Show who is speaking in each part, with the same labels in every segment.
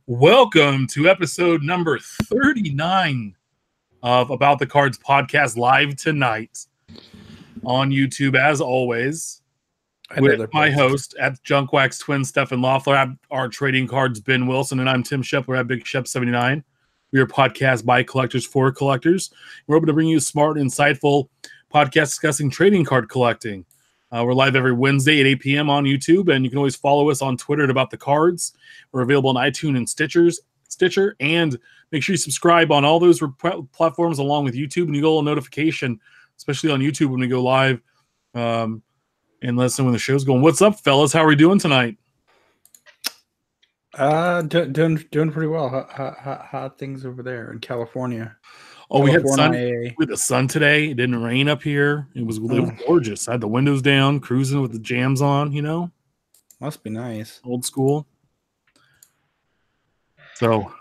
Speaker 1: Welcome to episode number 39 of About the Cards podcast, live tonight on YouTube, as always, with my host at Junkwax Twin, Stefan Loeffler, our trading cards, Ben Wilson, and I'm Tim Shepler at Big Shep 79. We are a podcast by collectors for collectors. We're hoping to bring you a smart and insightful podcast discussing trading card collecting. We're live every Wednesday at 8 p.m. on YouTube, and you can always follow us on Twitter at About the Cards. We're available on iTunes and Stitcher, and make sure you subscribe on all those platforms along with YouTube, and you get a little notification, especially on YouTube when we go live, and listen when the show's going. What's up, fellas? How are we doing tonight?
Speaker 2: Doing pretty well. How things over there in California?
Speaker 1: Oh, we had sun. We had the sun today. It didn't rain up here. It was gorgeous. I had the windows down, cruising with the jams on. You know,
Speaker 2: must be nice.
Speaker 1: Old school. So,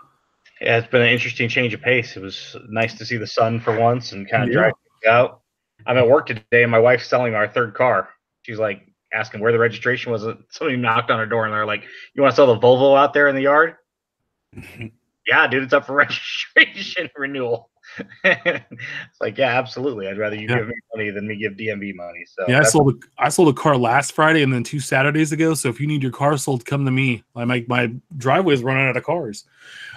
Speaker 3: yeah, it's been an interesting change of pace. It was nice to see the sun for once and kind of dry things out. I'm at work today, and my wife's selling our third car. She's like asking where the registration was. Somebody knocked on her door, and they're like, "You want to sell the Volvo out there in the yard?" Yeah, dude, it's up for registration renewal. It's like, yeah, absolutely. I'd rather you give me money than me give DMV money. So
Speaker 1: yeah, I sold a car last Friday and then 2 Saturdays ago. So if you need your car sold, come to me. My driveway's running out of cars.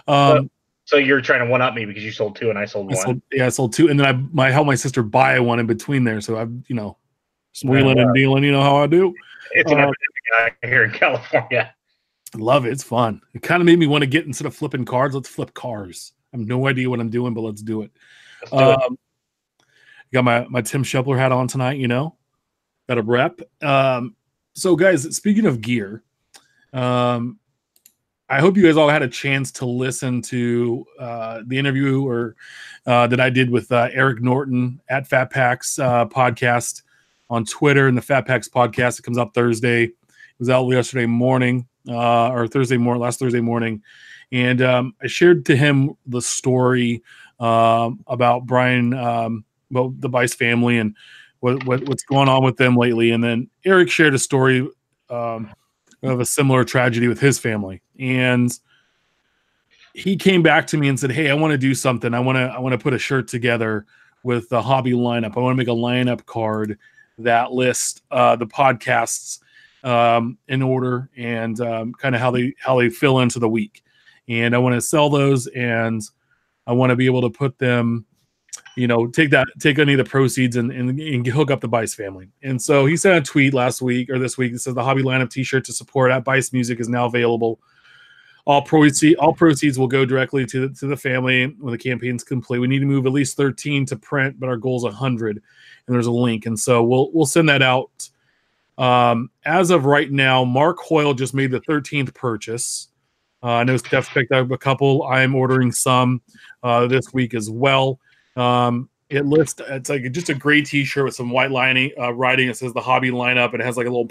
Speaker 3: So you're trying to one up me because you sold 2 and I sold 1.
Speaker 1: I sold 2, and then I helped my sister buy one in between there. So I'm just wheeling and dealing. You know how I do.
Speaker 3: It's an epidemic here in California.
Speaker 1: I love it. It's fun. It kind of made me want to get, instead of flipping cards, let's flip cars. I have no idea what I'm doing, but let's do it. Got my Tim Shepler hat on tonight, got a rep. So guys, speaking of gear, I hope you guys all had a chance to listen to the interview that I did with Eric Norton at Fat Packs podcast on Twitter, and the Fat Packs podcast. It comes out Thursday. It was out yesterday morning, last Thursday morning. And I shared to him the story about Brian, the Bice family, and what's going on with them lately. And then Eric shared a story of a similar tragedy with his family. And he came back to me and said, "Hey, I want to do something. I want to put a shirt together with the hobby lineup. I want to make a lineup card that lists the podcasts in order and kind of how they fill into the week. And I want to sell those, and I want to be able to put them, take any of the proceeds and hook up the Bice family." And so he sent a tweet this week that says the hobby lineup t-shirt to support at Bice Music is now available. All proceeds will go directly to the family when the campaign's complete. We need to move at least 13 to print, but our goal is 100. And there's a link. And so we'll send that out. As of right now, Mark Hoyle just made the 13th purchase. I know Steph's picked up a couple. I'm ordering some this week as well. It's like just a gray t-shirt with some white lining writing. It says the hobby lineup. It has like a little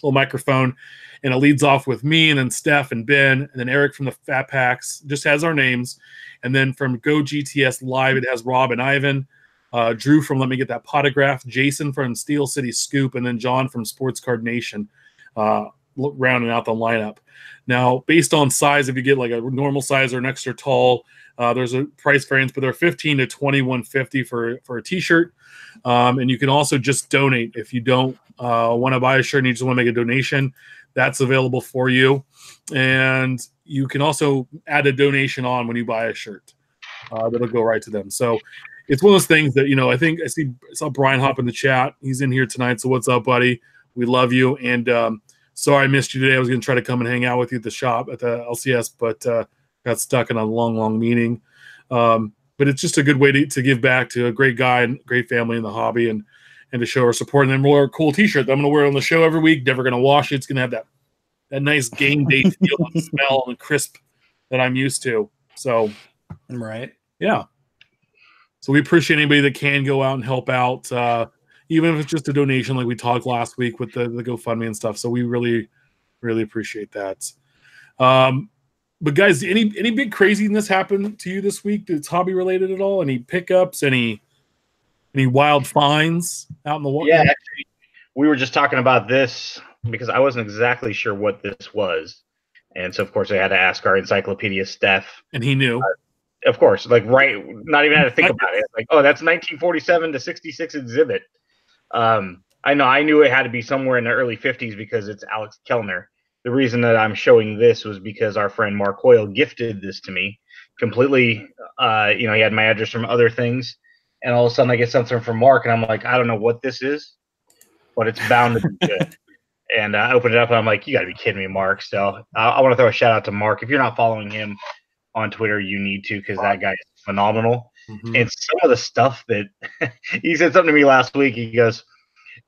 Speaker 1: little microphone, and it leads off with me, and then Steph and Ben, and then Eric from the Fat Packs. Just has our names. And then from Go GTS Live, it has Rob and Ivan. Drew from Let Me Get That Potograph, Jason from Steel City Scoop, and then John from Sports Card Nation. Rounding out the lineup. Now, based on size, if you get like a normal size or an extra tall, there's a price variance, but they're $15 to $21.50 for a t-shirt. And you can also just donate if you don't want to buy a shirt and you just want to make a donation. That's available for you. And you can also add a donation on when you buy a shirt. That'll go right to them. So it's one of those things that, I think I saw Brian hop in the chat. He's in here tonight. So what's up, buddy? We love you. And sorry I missed you today. I was going to try to come and hang out with you at the shop at the LCS, but got stuck in a long meeting. But it's just a good way to give back to a great guy and great family in the hobby and to show our support. And then we'll wear a cool t-shirt that I'm going to wear on the show every week. Never going to wash it. It's going to have that nice game day feel and smell and crisp that I'm used to. So,
Speaker 2: right.
Speaker 1: Yeah. So we appreciate anybody that can go out and help out. Even if it's just a donation, like we talked last week with the GoFundMe and stuff. So we really, really appreciate that. But guys, any big craziness happen to you this week that's hobby related at all? Any pickups? Any wild finds out in the water?
Speaker 3: Yeah, actually, we were just talking about this because I wasn't exactly sure what this was, and so of course I had to ask our encyclopedia Steph.
Speaker 1: And he knew.
Speaker 3: Of course, like not even had to think about it. Like, oh, that's 1947 to 66 exhibit. I knew it had to be somewhere in the early 50s because it's Alex Kellner. The reason that I'm showing this was because our friend Mark Hoyle gifted this to me completely. He had my address from other things, and all of a sudden I get something from Mark, and I'm like, I don't know what this is, but it's bound to be good. And I opened it up, and I'm like, you got to be kidding me, Mark. So I want to throw a shout out to Mark. If you're not following him on Twitter, you need to, because that guy is phenomenal.
Speaker 1: Mm-hmm.
Speaker 3: And some of the stuff that he said something to me last week, he goes,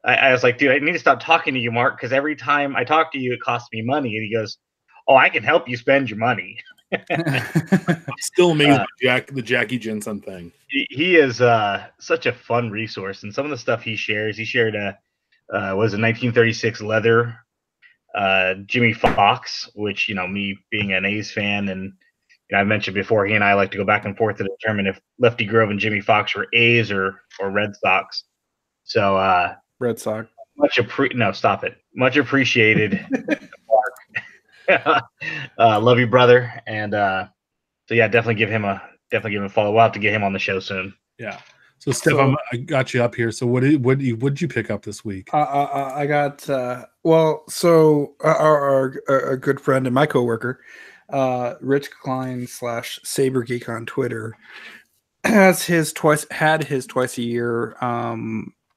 Speaker 3: I was like, dude, I need to stop talking to you, Mark, because every time I talk to you, it costs me money. And he goes, oh, I can help you spend your money.
Speaker 1: I'm still amazed by the Jackie Jensen thing.
Speaker 3: He is such a fun resource. And some of the stuff he shared was a 1936 leather Jimmy Fox, which, me being an A's fan, and I mentioned before, he and I like to go back and forth to determine if Lefty Grove and Jimmy Fox were A's or Red Sox. So
Speaker 2: Red Sox.
Speaker 3: Stop it. Much appreciated, Mark. Love you, brother. And so yeah, definitely give him a follow. We'll have to get him on the show soon.
Speaker 1: Yeah. So Steph, I got you up here. So what did you pick up this week?
Speaker 2: I got our good friend and my coworker, Rich Klein / Saber Geek on Twitter, had his twice a year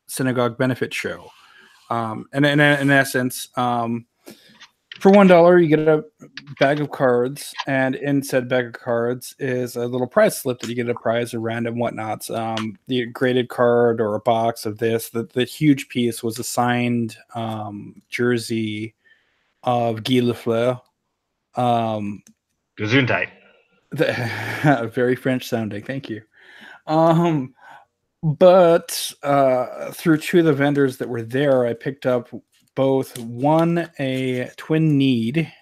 Speaker 2: synagogue benefit show. And in essence, for $1, you get a bag of cards, and in said bag of cards is a little prize slip that you get a prize, a random whatnots. The graded card or a box of this. The huge piece was a signed jersey of Guy Lafleur.
Speaker 3: Gesundheit.
Speaker 2: Very French sounding. Thank you. But through two of the vendors that were there, I picked up both a twin need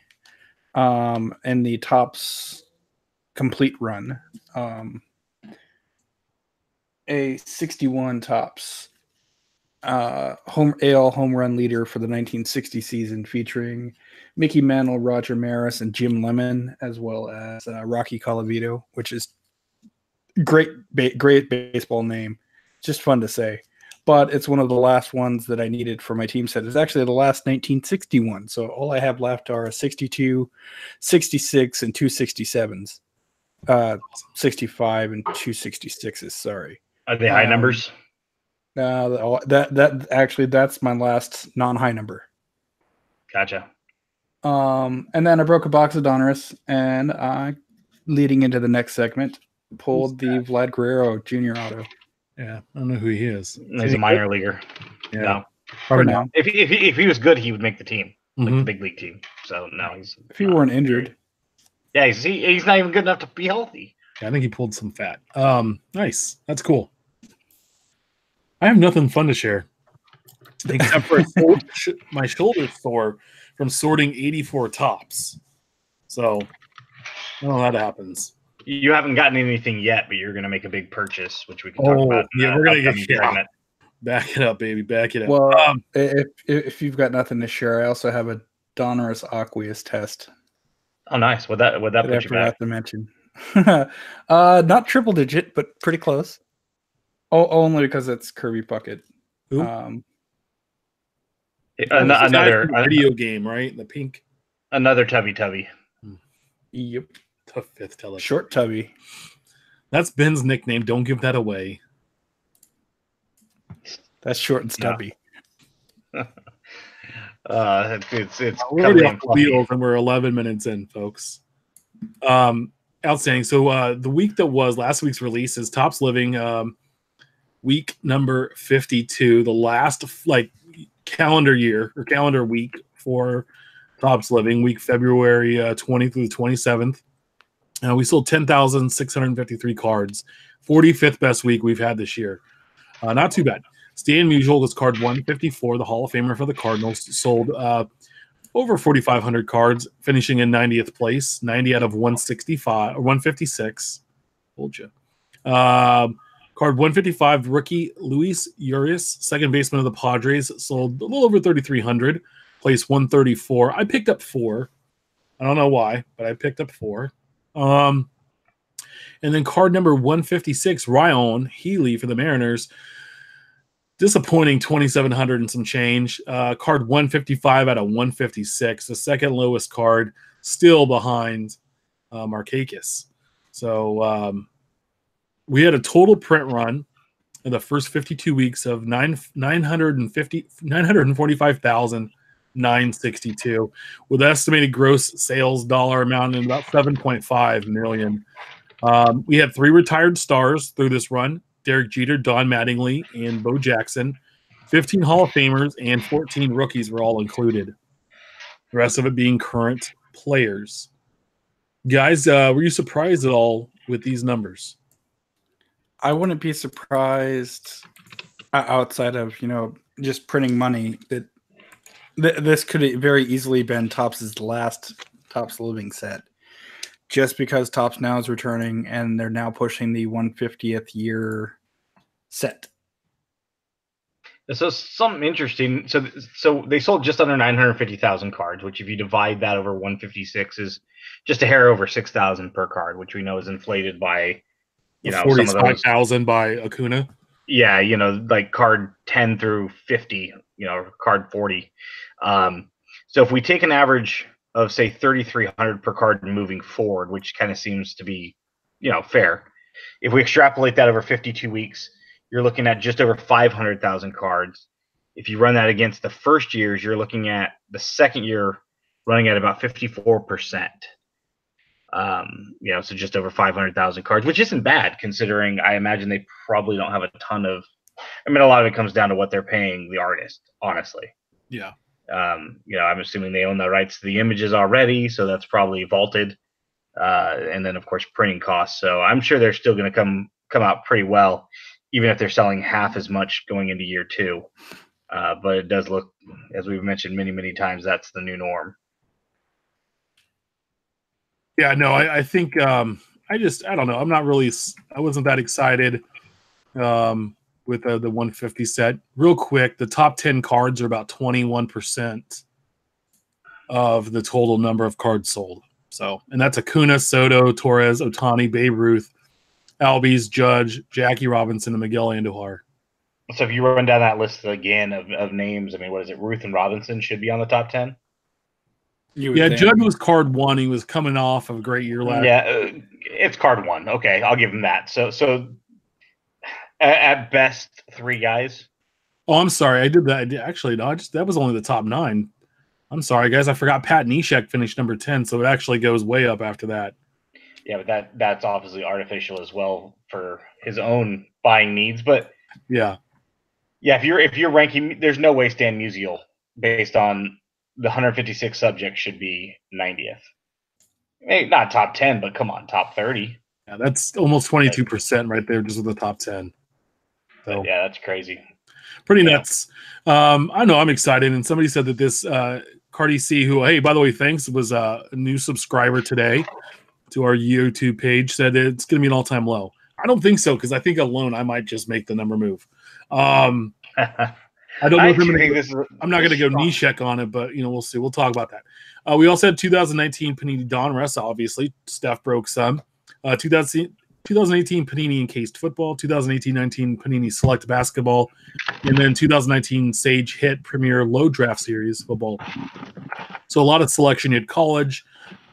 Speaker 2: in the Topps complete run, a 61 Topps home run leader for the 1960 season, featuring Mickey Mantle, Roger Maris, and Jim Lemon, as well as Rocky Colavito, which is great baseball name. Just fun to say. But it's one of the last ones that I needed for my team set. It's actually the last 1961. So all I have left are 62, 66, and 267s. 65 and 266s, sorry.
Speaker 3: Are they high numbers?
Speaker 2: That's my last non-high number.
Speaker 3: Gotcha.
Speaker 2: And then I broke a box of Donruss, and leading into the next segment, pulled the Vlad Guerrero Jr. auto.
Speaker 1: Yeah, I don't know who he is.
Speaker 3: He's a minor leaguer.
Speaker 1: Yeah.
Speaker 3: No,
Speaker 2: probably not.
Speaker 3: If he was good, he would make the team, like the big league team. So no,
Speaker 2: if he weren't injured.
Speaker 3: Yeah, he's not even good enough to be healthy.
Speaker 1: Yeah, I think he pulled some fat. Nice. That's cool. I have nothing fun to share except for my shoulder sore from sorting 84 tops. So, I don't know how that happens.
Speaker 3: You haven't gotten anything yet, but you're going to make a big purchase, which we can talk about.
Speaker 1: Yeah, we're going to get back it up, baby. Back it up.
Speaker 2: Well, if you've got nothing to share, I also have a Donruss Aqueous test.
Speaker 3: Oh, nice. Would that put you back?
Speaker 2: I forgot to mention. Not triple digit, but pretty close. Oh, only because it's Kirby Puckett.
Speaker 3: Another
Speaker 1: video game, right? The pink.
Speaker 3: Another Tubby.
Speaker 2: Yep.
Speaker 1: Tough fifth teller.
Speaker 2: Short Tubby.
Speaker 1: That's Ben's nickname. Don't give that away.
Speaker 2: That's short and stubby.
Speaker 3: Yeah. It's
Speaker 1: we're already off the wheels and we're 11 minutes in, folks. Outstanding. So the week that was last week's release is Topps Living, week number 52, the last calendar year or calendar week for Topps Living, week February 20 through the 27th. We sold 10,653 cards, 45th best week we've had this year. Not too bad. Stan Musial was card 154, the Hall of Famer for the Cardinals, sold over 4,500 cards, finishing in 90th place, 90 out of 165 or 156. Told you. Card 155, rookie Luis Urias, second baseman of the Padres, sold a little over 3,300, place 134. I picked up 4. I don't know why, but I picked up 4. And then card number 156, Ryan Healy for the Mariners. Disappointing 2,700 and some change. Card 155 out of 156, the second lowest card, still behind Markakis. So we had a total print run in the first 52 weeks of 945,962, with estimated gross sales dollar amount in about 7.5 million. We had 3 retired stars through this run: Derek Jeter, Don Mattingly, and Bo Jackson. 15 Hall of Famers and 14 rookies were all included. The rest of it being current players. Guys, were you surprised at all with these numbers?
Speaker 2: I wouldn't be surprised, outside of, just printing money, that this could have very easily been Topps' last Topps Living set. Just because Topps now is returning and they're now pushing the 150th year set.
Speaker 3: So something interesting. So they sold just under 950,000 cards, which if you divide that over 156 is just a hair over 6,000 per card, which we know is inflated by,
Speaker 1: 45,000 by Acuna.
Speaker 3: Yeah, like card 10 through 50, card 40. So if we take an average of, say, 3,300 per card moving forward, which kind of seems to be, fair. If we extrapolate that over 52 weeks, you're looking at just over 500,000 cards. If you run that against the first years, you're looking at the second year running at about 54%. So just over 500,000 cards, which isn't bad considering I imagine they probably don't have a ton of. I mean, a lot of it comes down to what they're paying the artist, honestly.
Speaker 1: Yeah.
Speaker 3: I'm assuming they own the rights to the images already, so that's probably vaulted. And then, of course, printing costs. So I'm sure they're still going to come out pretty well, even if they're selling half as much going into year 2. But it does look, as we've mentioned many, many times, that's the new norm.
Speaker 1: Yeah, no, I think I don't know. I wasn't that excited with the 150 set. Real quick, the top 10 cards are about 21% of the total number of cards sold. So, and that's Acuna, Soto, Torres, Ohtani, Babe Ruth, Albies, Judge, Jackie Robinson, and Miguel Andujar.
Speaker 3: So if you run down that list again of names, I mean, what is it? Ruth and Robinson should be on the top 10?
Speaker 1: Yeah, Judge was card 1. He was coming off of a great year last.
Speaker 3: Yeah, it's card 1. Okay, I'll give him that. So at best, 3 guys.
Speaker 1: Oh, I'm sorry. I did that. Actually, no, that was only the top 9. I'm sorry, guys. I forgot Pat Neshek finished number 10, so it actually goes way up after that.
Speaker 3: Yeah, but that's obviously artificial as well for his own buying needs. But
Speaker 1: yeah,
Speaker 3: if you're ranking, there's no way Stan Musial, based on the 156 subjects, should be 90th. Maybe not top 10, but come on, top 30.
Speaker 1: Yeah, that's almost 22% right there, just with the top 10. So
Speaker 3: yeah, that's crazy.
Speaker 1: Pretty nuts. I know I'm excited, and somebody said that this Cardi C, who, hey, by the way, thanks, was a new subscriber today to our YouTube page, said that it's going to be an all-time low. I don't think so, because I think alone I might just make the number move. I don't know if I'm not going to go Neshek on it, but we'll see. We'll talk about that. We also had 2019 Panini Donruss, obviously. Steph broke some. 2018 Panini Encased Football, 2018-19 Panini Select Basketball, and then 2019 Sage Hit Premier Low Draft Series Football. So a lot of selection. You had college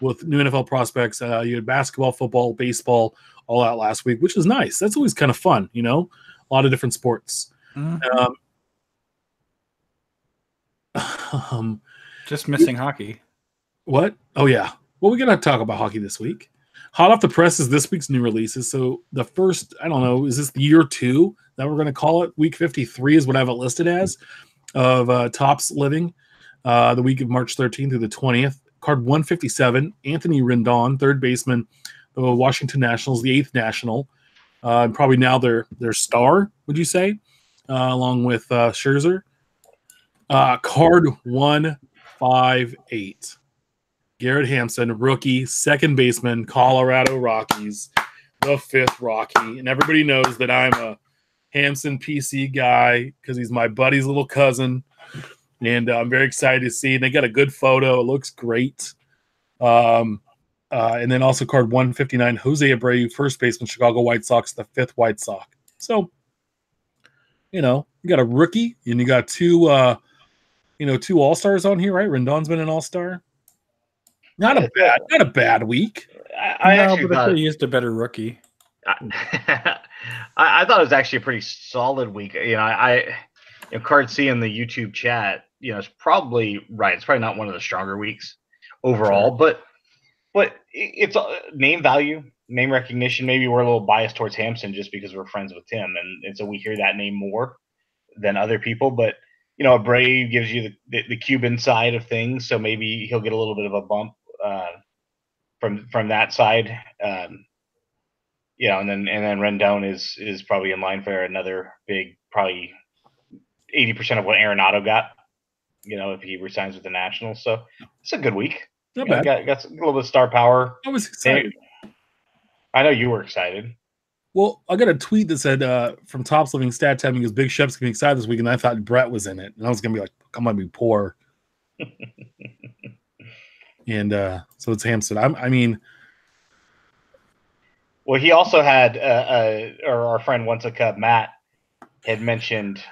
Speaker 1: with new NFL prospects. You had basketball, football, baseball, all out last week, which is nice. That's always kind of fun, a lot of different sports.
Speaker 2: Just missing hockey.
Speaker 1: What? Oh, yeah. Well, we're going to talk about hockey this week. Hot off the press is this week's new releases. So the first, I don't know, is this year 2 that we're going to call it? Week 53 is what I have it listed as, of Topps Living, the week of March 13th through the 20th. Card 157, Anthony Rendon, third baseman, the Washington Nationals, the 8th National. Probably now their star, would you say, along with Scherzer. Card 1 5'8". Garrett Hampson, rookie, second baseman, Colorado Rockies, the 5th Rocky. And everybody knows that I'm a Hampson PC guy because he's my buddy's little cousin. And I'm very excited to see. And they got a good photo. It looks great. And then also card 159, Jose Abreu, first baseman, Chicago White Sox, the 5th White Sox. So, you got a rookie and you got two All-Stars on here, right? Rendon's been an All-Star. Not a bad week.
Speaker 3: I actually thought
Speaker 2: he used a better rookie.
Speaker 3: I thought it was actually a pretty solid week. Card C in the YouTube chat, it's probably right. It's probably not one of the stronger weeks overall, but it's name value, name recognition. Maybe we're a little biased towards Hampson just because we're friends with him, and so we hear that name more than other people. But Abreu gives you the Cuban side of things, so maybe he'll get a little bit of a bump from that side. And then Rendon is probably in line for another big, probably 80% of what Arenado got. If he resigns with the Nationals, so it's a good week.
Speaker 1: Not bad.
Speaker 3: Got a little bit of star power.
Speaker 1: I was excited.
Speaker 3: I know you were excited.
Speaker 1: Well, I got a tweet that said from Topps Living Stat Tab, because Big Chef's gonna be excited this week, and I thought Brett was in it, and I was gonna be like, "I'm gonna be poor." And so it's Hampson.
Speaker 3: Well, he also had, or our friend Once a Cub, Matt, had mentioned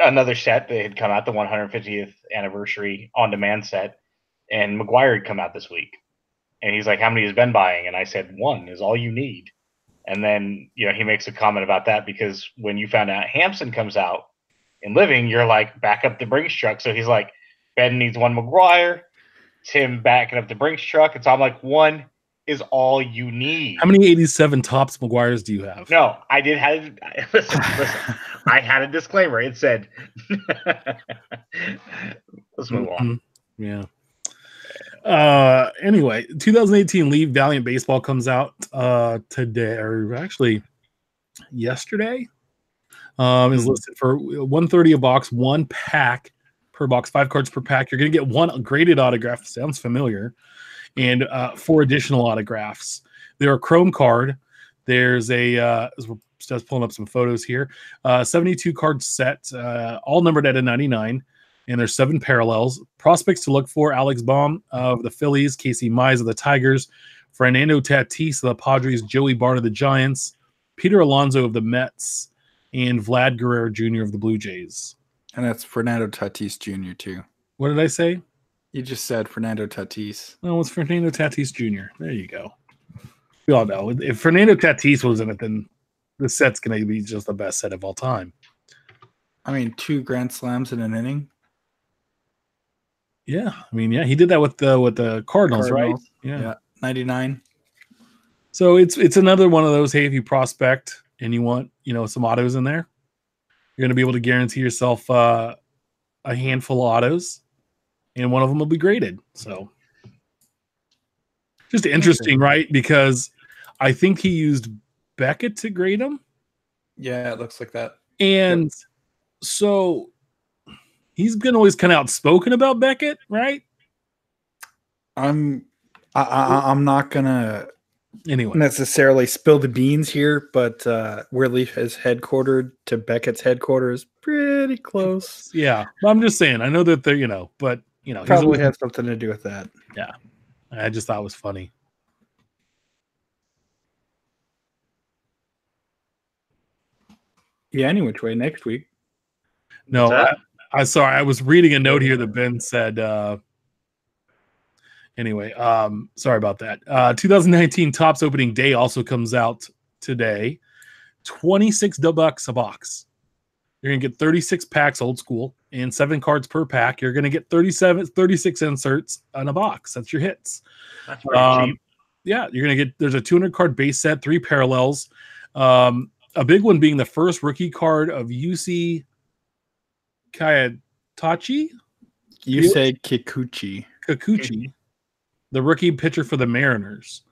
Speaker 3: another set that had come out, the 150th anniversary on-demand set, and McGuire had come out this week. And he's like, how many has Ben buying? And I said, 1 is all you need. And then, he makes a comment about that because when you found out Hampson comes out in Living, you're like, back up the Brinks truck. So he's like, Ben needs 1 McGuire. It's him backing up the Brinks truck. And so I'm like, 1 is all you need.
Speaker 1: How many 87 Topps McGuires do you have?
Speaker 3: No, I did have. Listen. I had a disclaimer. It said, let's move on.
Speaker 1: Yeah. Anyway, 2018 League Valiant Baseball comes out today, or actually yesterday. Is listed for $130 a box, 1 pack per box, 5 cards per pack. You're going to get 1 graded autograph. Sounds familiar. And 4 additional autographs. They're a chrome card. There's just pulling up some photos here. 72 card set, all numbered at a 99. And there's 7 parallels. Prospects to look for: Alex Baum of the Phillies, Casey Mize of the Tigers, Fernando Tatis of the Padres, Joey Bart of the Giants, Peter Alonso of the Mets, and Vlad Guerrero Jr. of the Blue Jays.
Speaker 2: And that's Fernando Tatis Jr. too.
Speaker 1: What did I say?
Speaker 2: You just said Fernando Tatis.
Speaker 1: No, it's Fernando Tatis Jr. There you go. We all know. If Fernando Tatis was in it, then the set's going to be just the best set of all time.
Speaker 2: 2 grand slams in an inning.
Speaker 1: Yeah, he did that with the Cardinals, right?
Speaker 2: Yeah, 99.
Speaker 1: So it's another one of those. Hey, if you prospect and you want some autos in there, you're going to be able to guarantee yourself a handful of autos, and one of them will be graded. So just interesting, right? Because I think he used Beckett to grade them.
Speaker 2: Yeah, it looks like that.
Speaker 1: And so he's been always kind of outspoken about Beckett, right?
Speaker 2: I'm not gonna
Speaker 1: anyway
Speaker 2: necessarily spill the beans here, but where Leaf is headquartered to Beckett's headquarters, pretty close.
Speaker 1: Yeah, I'm just saying. I know that they're but
Speaker 2: probably has something to do with that.
Speaker 1: Yeah, I just thought it was funny.
Speaker 2: Yeah. Any which way, next week.
Speaker 1: No, I sorry. I was reading a note here that Ben said. Anyway, sorry about that. 2019 Topps opening day also comes out today. $26 a box. You're gonna get 36 packs, old school, and 7 cards per pack. You're gonna get 36 inserts on a box. That's your hits.
Speaker 3: That's pretty cheap.
Speaker 1: Yeah, you're gonna get. There's a 200 card base set, 3 parallels. A big one being the first rookie card of Yusei Kiyotaki.
Speaker 2: Yusei Kikuchi,
Speaker 1: the rookie pitcher for the Mariners.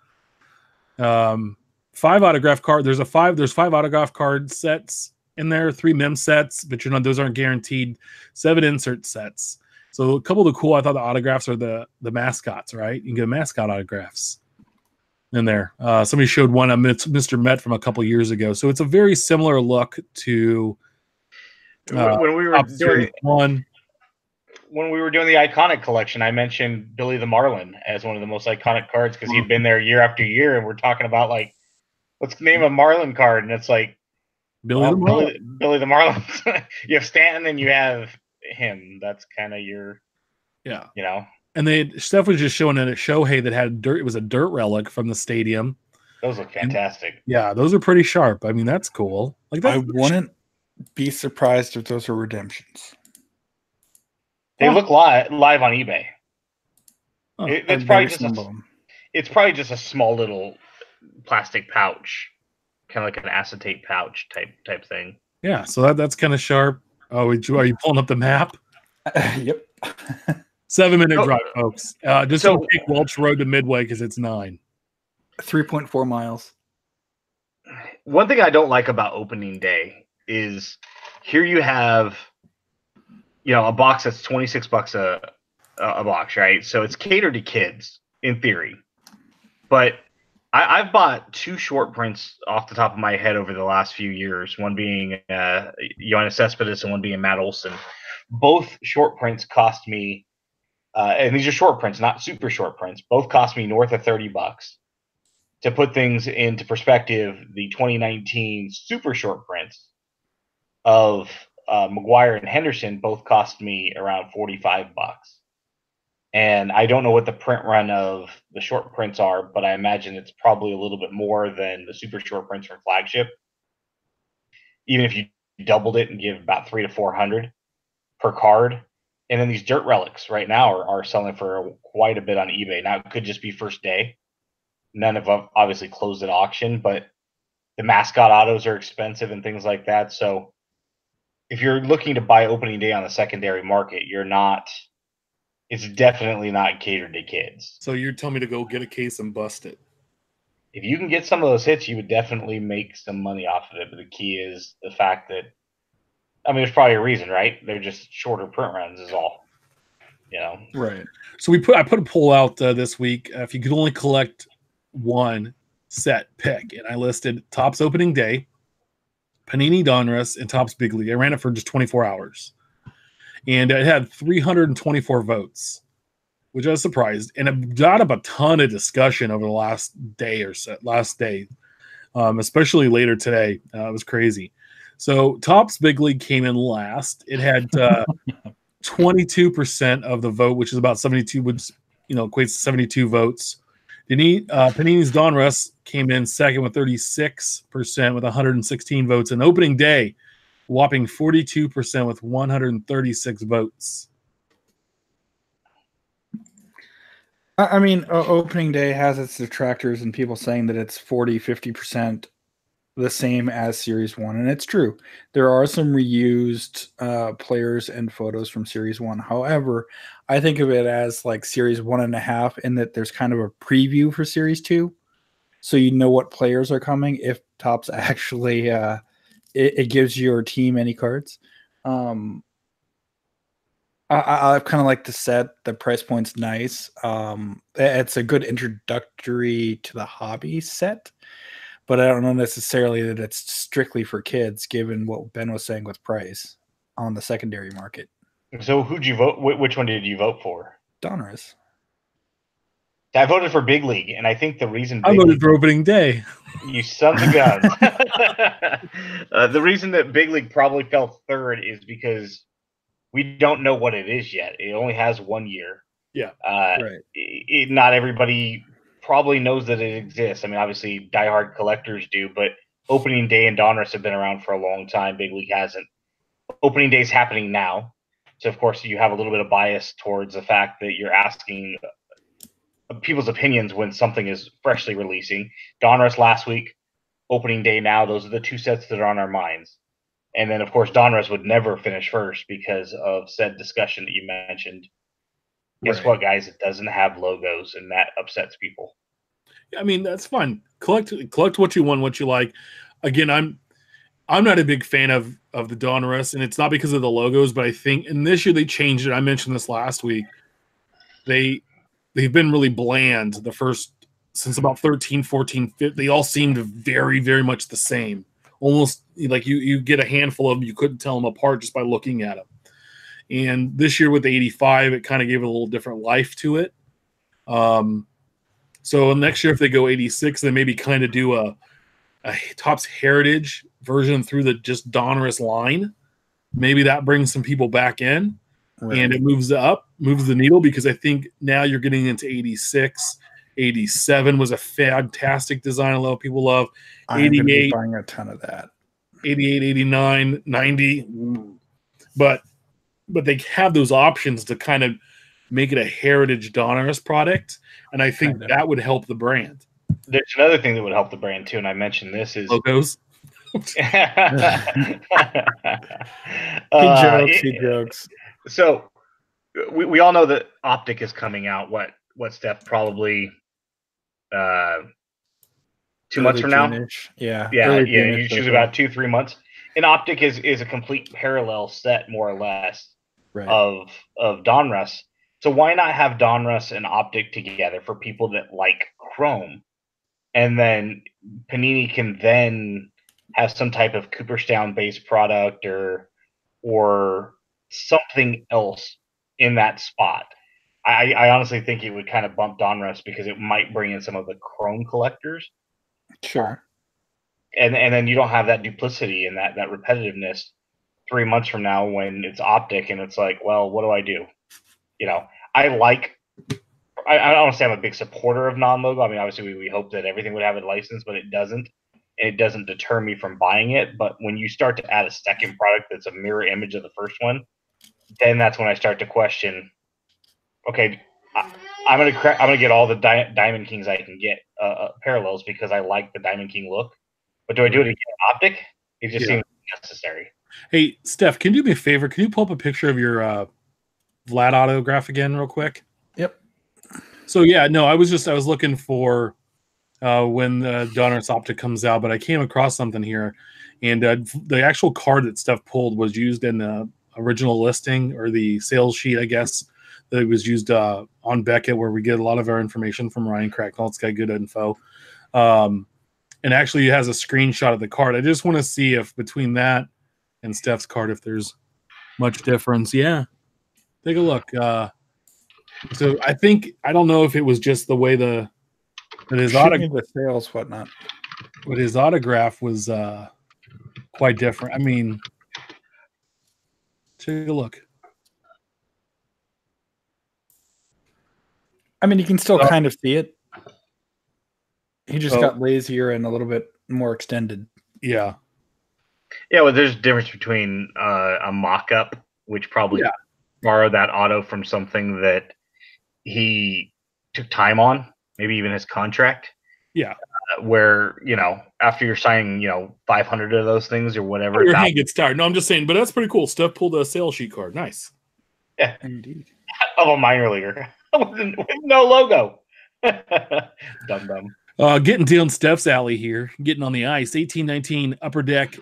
Speaker 1: 5 autograph card. There's 5 autograph card sets in there, 3 mem sets, but those aren't guaranteed. 7 insert sets. So a couple of the cool, I thought the autographs are the mascots, right? You can get mascot autographs in there. Somebody showed one on Mr. Met from a couple years ago. So it's a very similar look to
Speaker 3: when we were
Speaker 1: Topps Series 1.
Speaker 3: When we were doing the iconic collection, I mentioned Billy the Marlin as one of the most iconic cards because he'd been there year after year, and we're talking about like, let's name a Marlin card, and it's like
Speaker 1: Billy
Speaker 3: the Marlin. You have Stanton and you have him. That's kind of your,
Speaker 1: yeah,
Speaker 3: you know.
Speaker 1: And Steph was just showing a Shohei that had dirt. It was a dirt relic from the stadium.
Speaker 3: Those look fantastic.
Speaker 1: And, yeah, those are pretty sharp. I mean, that's cool. Like
Speaker 2: I wouldn't be surprised if those are redemptions.
Speaker 3: They look live on eBay. It's probably just a small little plastic pouch, kind of like an acetate pouch type thing.
Speaker 1: Yeah, so that's kind of sharp. Oh, are you pulling up the map?
Speaker 2: Yep.
Speaker 1: 7-minute drive, folks. Just don't take Welch Road to Midway because it's 9.
Speaker 2: 3.4 miles.
Speaker 3: One thing I don't like about opening day is here you have, a box that's $26 a box, right? So it's catered to kids in theory. But I've bought 2 short prints off the top of my head over the last few years, one being Yoenis Cespedes and one being Matt Olson. Both short prints cost me, and these are short prints, not super short prints, both cost me north of $30. To put things into perspective, the 2019 super short prints of McGuire and Henderson both cost me around $45. And I don't know what the print run of the short prints are, but I imagine it's probably a little bit more than the super short prints from Flagship. Even if you doubled it and give about $300 to $400 per card. And then these dirt relics right now are selling for quite a bit on eBay. Now it could just be first day. None have obviously closed at auction, but the mascot autos are expensive and things like that. So if you're looking to buy opening day on the secondary market, it's definitely not catered to kids.
Speaker 1: So you're telling me to go get a case and bust it.
Speaker 3: If you can get some of those hits, you would definitely make some money off of it. But the key is the fact that, there's probably a reason, right? They're just shorter print runs is all,
Speaker 2: Right.
Speaker 1: So I put a poll out this week. If you could only collect one set, pick. And I listed Topps opening day, Panini Donruss, and Topps Big League. I ran it for just 24 hours. And it had 324 votes, which I was surprised. And it got up a ton of discussion over the last day, especially later today. It was crazy. So Topps Big League came in last. It had 22% of the vote, which is about 72, which equates to 72 votes. Panini's Donruss came in second with 36% with 116 votes. And opening day, whopping 42% with 136 votes.
Speaker 2: Opening day has its detractors and people saying that it's 40, 50% the same as Series 1. And it's true. There are some reused players and photos from Series 1. However, I think of it as like Series 1.5 in that there's kind of a preview for Series 2. So you know what players are coming if Topps actually it gives your team any cards. I kind of like the set. The price point's nice. It's a good introductory to the hobby set, but I don't know necessarily that it's strictly for kids, given what Ben was saying with price on the secondary market.
Speaker 3: So who'd you vote? Which one did you vote for?
Speaker 2: Donruss.
Speaker 3: I voted for Big League, and I think the reason
Speaker 1: I voted for opening day.
Speaker 3: You sons of guns. The reason that Big League probably fell third is because we don't know what it is yet. It only has 1 year.
Speaker 1: Yeah.
Speaker 2: Right.
Speaker 3: Not everybody probably knows that it exists. Obviously, diehard collectors do, but opening day and Donruss have been around for a long time. Big League hasn't. Opening day is happening now. So, of course, you have a little bit of bias towards the fact that you're asking people's opinions when something is freshly releasing. Donruss last week, opening day now. Those are the 2 sets that are on our minds. And then, of course, Donruss would never finish first because of said discussion that you mentioned. Guess what, guys? It doesn't have logos, and that upsets people.
Speaker 1: That's fine. Collect what you want, what you like. Again, I'm not a big fan of the Donruss, and it's not because of the logos, but I think, and this year they changed it. I mentioned this last week. They've been really bland the first since about 13, 14, 15. They all seemed very, very much the same. Almost like you get a handful of them, you couldn't tell them apart just by looking at them. And this year with the 85, it kind of gave it a little different life to it. So next year, if they go 86, they maybe kind of do a Topps Heritage version through the just Donruss line. Maybe that brings some people back in, and it moves the needle, because I think now you're getting into 86. 87 was a fantastic design. A lot of people love.
Speaker 2: I'm going to be buying a ton of that.
Speaker 1: 88, 89, 90. But they have those options to kind of make it a heritage Donruss product, and I think that would help the brand.
Speaker 3: There's another thing that would help the brand too, and I mentioned this is
Speaker 1: logos.
Speaker 2: He jokes.
Speaker 3: So we all know that Optic is coming out. What Steph, probably 2 months from now?
Speaker 2: Yeah.
Speaker 3: Usually about 2-3 months. And Optic is a complete parallel set, more or less, of Donruss. So why not have Donruss and Optic together for people that like Chrome? And then Panini can then have some type of Cooperstown-based product or something else in that spot. I honestly think it would kind of bump Donruss, because it might bring in some of the Chrome collectors.
Speaker 2: Sure.
Speaker 3: And then you don't have that duplicity and that repetitiveness 3 months from now when it's Optic and it's like, well, what do I do? I don't want to say I'm a big supporter of non-logo. I mean, obviously we hope that everything would have a license, but it doesn't. And it doesn't deter me from buying it. But when you start to add a second product that's a mirror image of the first one, then that's when I start to question, okay, I'm gonna get all the Diamond Kings I can get parallels, because I like the Diamond King look. But do I do it again in Optic? It just seems necessary.
Speaker 1: Hey, Steph, can you do me a favor? Can you pull up a picture of your Vlad autograph again real quick?
Speaker 2: Yep.
Speaker 1: So I was looking for when the Donruss Optic comes out, but I came across something here, and the actual card that Steph pulled was used in the original listing, or the sales sheet, I guess, that was used on Beckett, where we get a lot of our information from Ryan Cracknell. It's got good info. And actually it has a screenshot of the card. I just want to see if between that and Steph's card, if there's much difference. Yeah. Take a look. So I don't know if it was just the way his autograph was quite different. I mean, take a look.
Speaker 2: I mean, you can still kind of see it. He just got lazier and a little bit more extended.
Speaker 1: Yeah.
Speaker 3: Yeah, well, there's a difference between a mock-up, which probably borrowed that auto from something that he took time on, maybe even his contract.
Speaker 1: Yeah.
Speaker 3: Where, after you're signing, 500 of those things or whatever.
Speaker 1: Your hand gets tired. No, I'm just saying, but that's pretty cool. Steph pulled a sales sheet card. Nice.
Speaker 3: Yeah. Indeed. Of a minor leaguer. with no logo. Dumb.
Speaker 1: Getting down Steph's alley here, getting on the ice. 1819 Upper Deck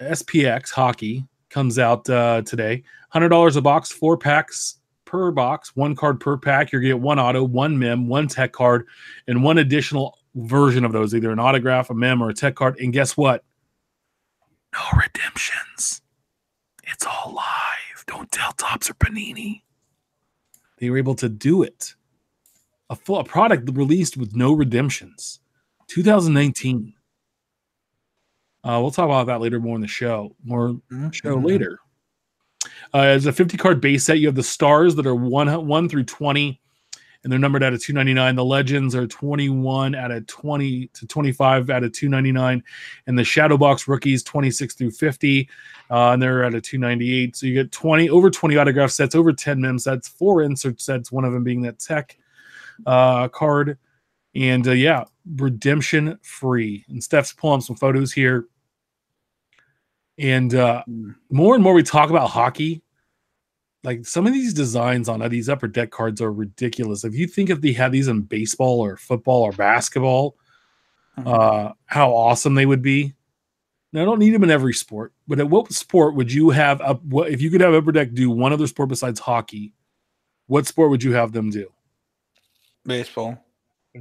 Speaker 1: SPX hockey comes out today. $100 a box, 4 packs per box, 1 card per pack. You're going to get 1 auto, 1 mem, 1 tech card, and 1 additional version of those, either an autograph, a mem, or a tech card. And guess what? No redemptions. It's all live. Don't tell Topps or Panini. They were able to do it. A product released with no redemptions. 2019. We'll talk about that later, more in the show. Later. As a 50-card base set, you have the stars that are 1 through 20, and they're numbered out of 299. The legends are 21 out of 20 to 25 out of 299, and the shadow box rookies 26 through 50, and they're out of 298. So you get 20 autograph sets, over 10 mem sets, 4 insert sets, one of them being that tech card, and redemption free. And Steph's pulling some photos here, and more and more we talk about hockey. Like, some of these designs on these Upper Deck cards are ridiculous. If you think if they had these in baseball or football or basketball, how awesome they would be. Now, I don't need him in every sport, but at what sport would you have if you could have Upper Deck do one other sport besides hockey? What sport would you have them do?
Speaker 2: Baseball.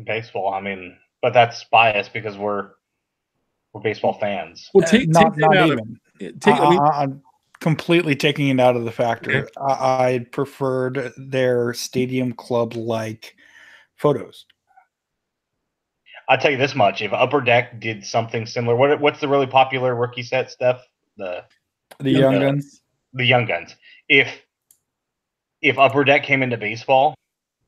Speaker 3: Baseball. I mean, but that's biased because we're baseball fans.
Speaker 1: Well, take
Speaker 2: not
Speaker 1: that out
Speaker 2: even.
Speaker 1: I'm
Speaker 2: completely taking it out of the factor.
Speaker 1: Okay.
Speaker 2: I preferred their stadium club like photos.
Speaker 3: I'll tell you this much: if Upper Deck did something similar, what's the really popular rookie set, Steph?
Speaker 2: The Young Guns.
Speaker 3: The Young Guns. If Upper Deck came into baseball,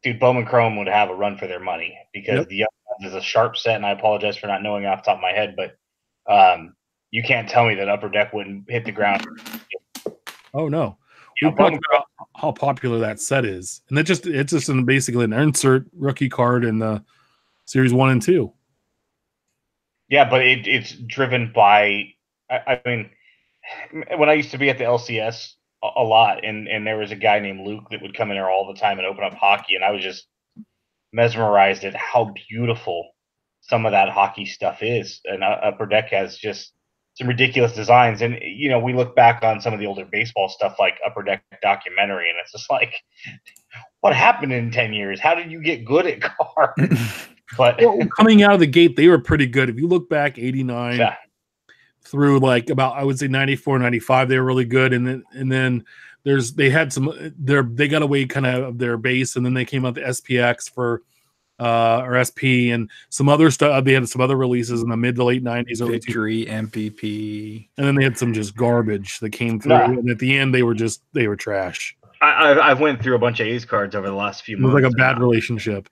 Speaker 3: dude, Bowman Chrome would have a run for their money because the Young Guns is a sharp set, and I apologize for not knowing off the top of my head, but you can't tell me that Upper Deck wouldn't hit the ground.
Speaker 1: Oh no, we've talked about how popular that set is, and it's just basically an insert rookie card in the Series 1 and 2.
Speaker 3: Yeah, but it's driven by. I mean, when I used to be at the LCS a lot, and there was a guy named Luke that would come in there all the time and open up hockey, and I was just mesmerized at how beautiful some of that hockey stuff is. And Upper Deck has just some ridiculous designs. And, you know, we look back on some of the older baseball stuff like Upper Deck documentary, and it's just like, what happened in 10 years? How did you get good at cards? But
Speaker 1: coming out of the gate, they were pretty good. If you look back 89 through like about, I would say 94, 95, they were really good. And then they had they got away kind of their base, and then they came out the SPX or SP and some other stuff. They had some other releases in the mid to late 90s.
Speaker 2: Victory, MPP.
Speaker 1: And then they had some just garbage that came through. And at the end, they were trash.
Speaker 3: I've went through a bunch of A's cards over the last few months.
Speaker 1: It was like a bad relationship.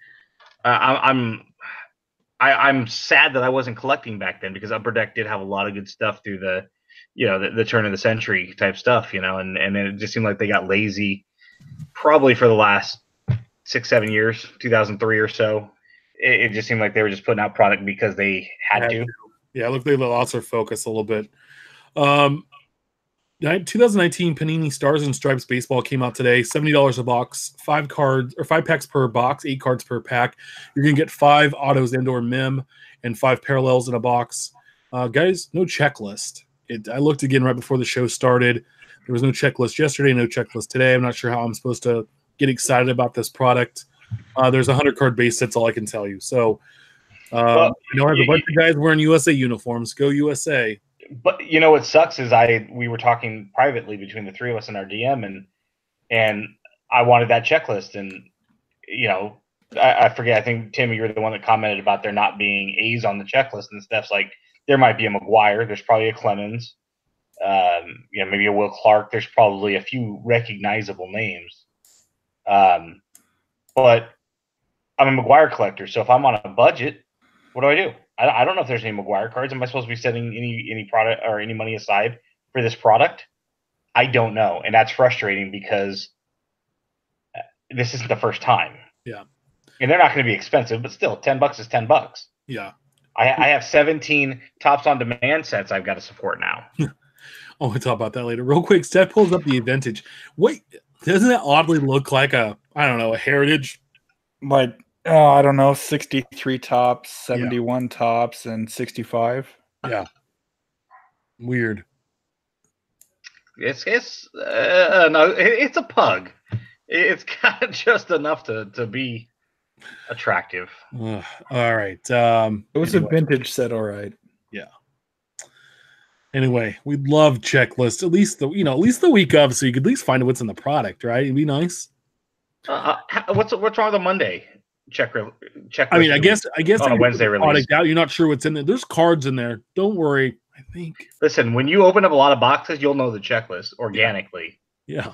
Speaker 3: I'm sad that I wasn't collecting back then because Upper Deck did have a lot of good stuff through the turn of the century type stuff, and then it just seemed like they got lazy probably for the last 6-7 years, 2003 or so. It just seemed like they were just putting out product because they had to.
Speaker 1: Yeah, look, they lost their focus a little bit. 2019 Panini Stars and Stripes Baseball came out today. $70 a box, 5 packs per box, 8 cards per pack. You're gonna get 5 autos and/or mem and 5 parallels in a box. Guys, no checklist. I looked again right before the show started. There was no checklist yesterday, no checklist today. I'm not sure how I'm supposed to get excited about this product. There's 100 card base. That's all I can tell you. So I know I have a bunch of guys wearing USA uniforms. Go USA.
Speaker 3: But you know what sucks is we were talking privately between the three of us in our DM, and I wanted that checklist, and I forget. I think Tim, you were the one that commented about there not being A's on the checklist, and Steph's like, there might be a McGuire, there's probably a Clemens, maybe a Will Clark. There's probably a few recognizable names, but I'm a McGuire collector, so if I'm on a budget, what do? I don't know if there's any McGuire cards. Am I supposed to be setting any product or any money aside for this product? I don't know, and that's frustrating because this isn't the first time.
Speaker 1: Yeah,
Speaker 3: and they're not going to be expensive, but still, $10 is $10.
Speaker 1: Yeah,
Speaker 3: I have 17 Tops on Demand sets I've got to support now.
Speaker 1: We'll talk about that later. Real quick, Steph pulls up the Vintage. Wait, doesn't that oddly look like a Heritage?
Speaker 2: Like, I don't know, 63 Tops, 71 Tops, and 65.
Speaker 1: Yeah. Weird.
Speaker 3: It's no, it's a pug. It's got just enough to be attractive.
Speaker 1: All right.
Speaker 2: It was a vintage set, all right.
Speaker 1: Yeah. Anyway, we'd love checklist at least the week of, so you could at least find out what's in the product, right? It'd be nice.
Speaker 3: What's wrong with a Monday checklist?
Speaker 1: I mean, I guess
Speaker 3: on a Wednesday release.
Speaker 1: Out, you're not sure what's in there. There's cards in there. Don't worry. I think.
Speaker 3: Listen, when you open up a lot of boxes, you'll know the checklist organically.
Speaker 1: Yeah.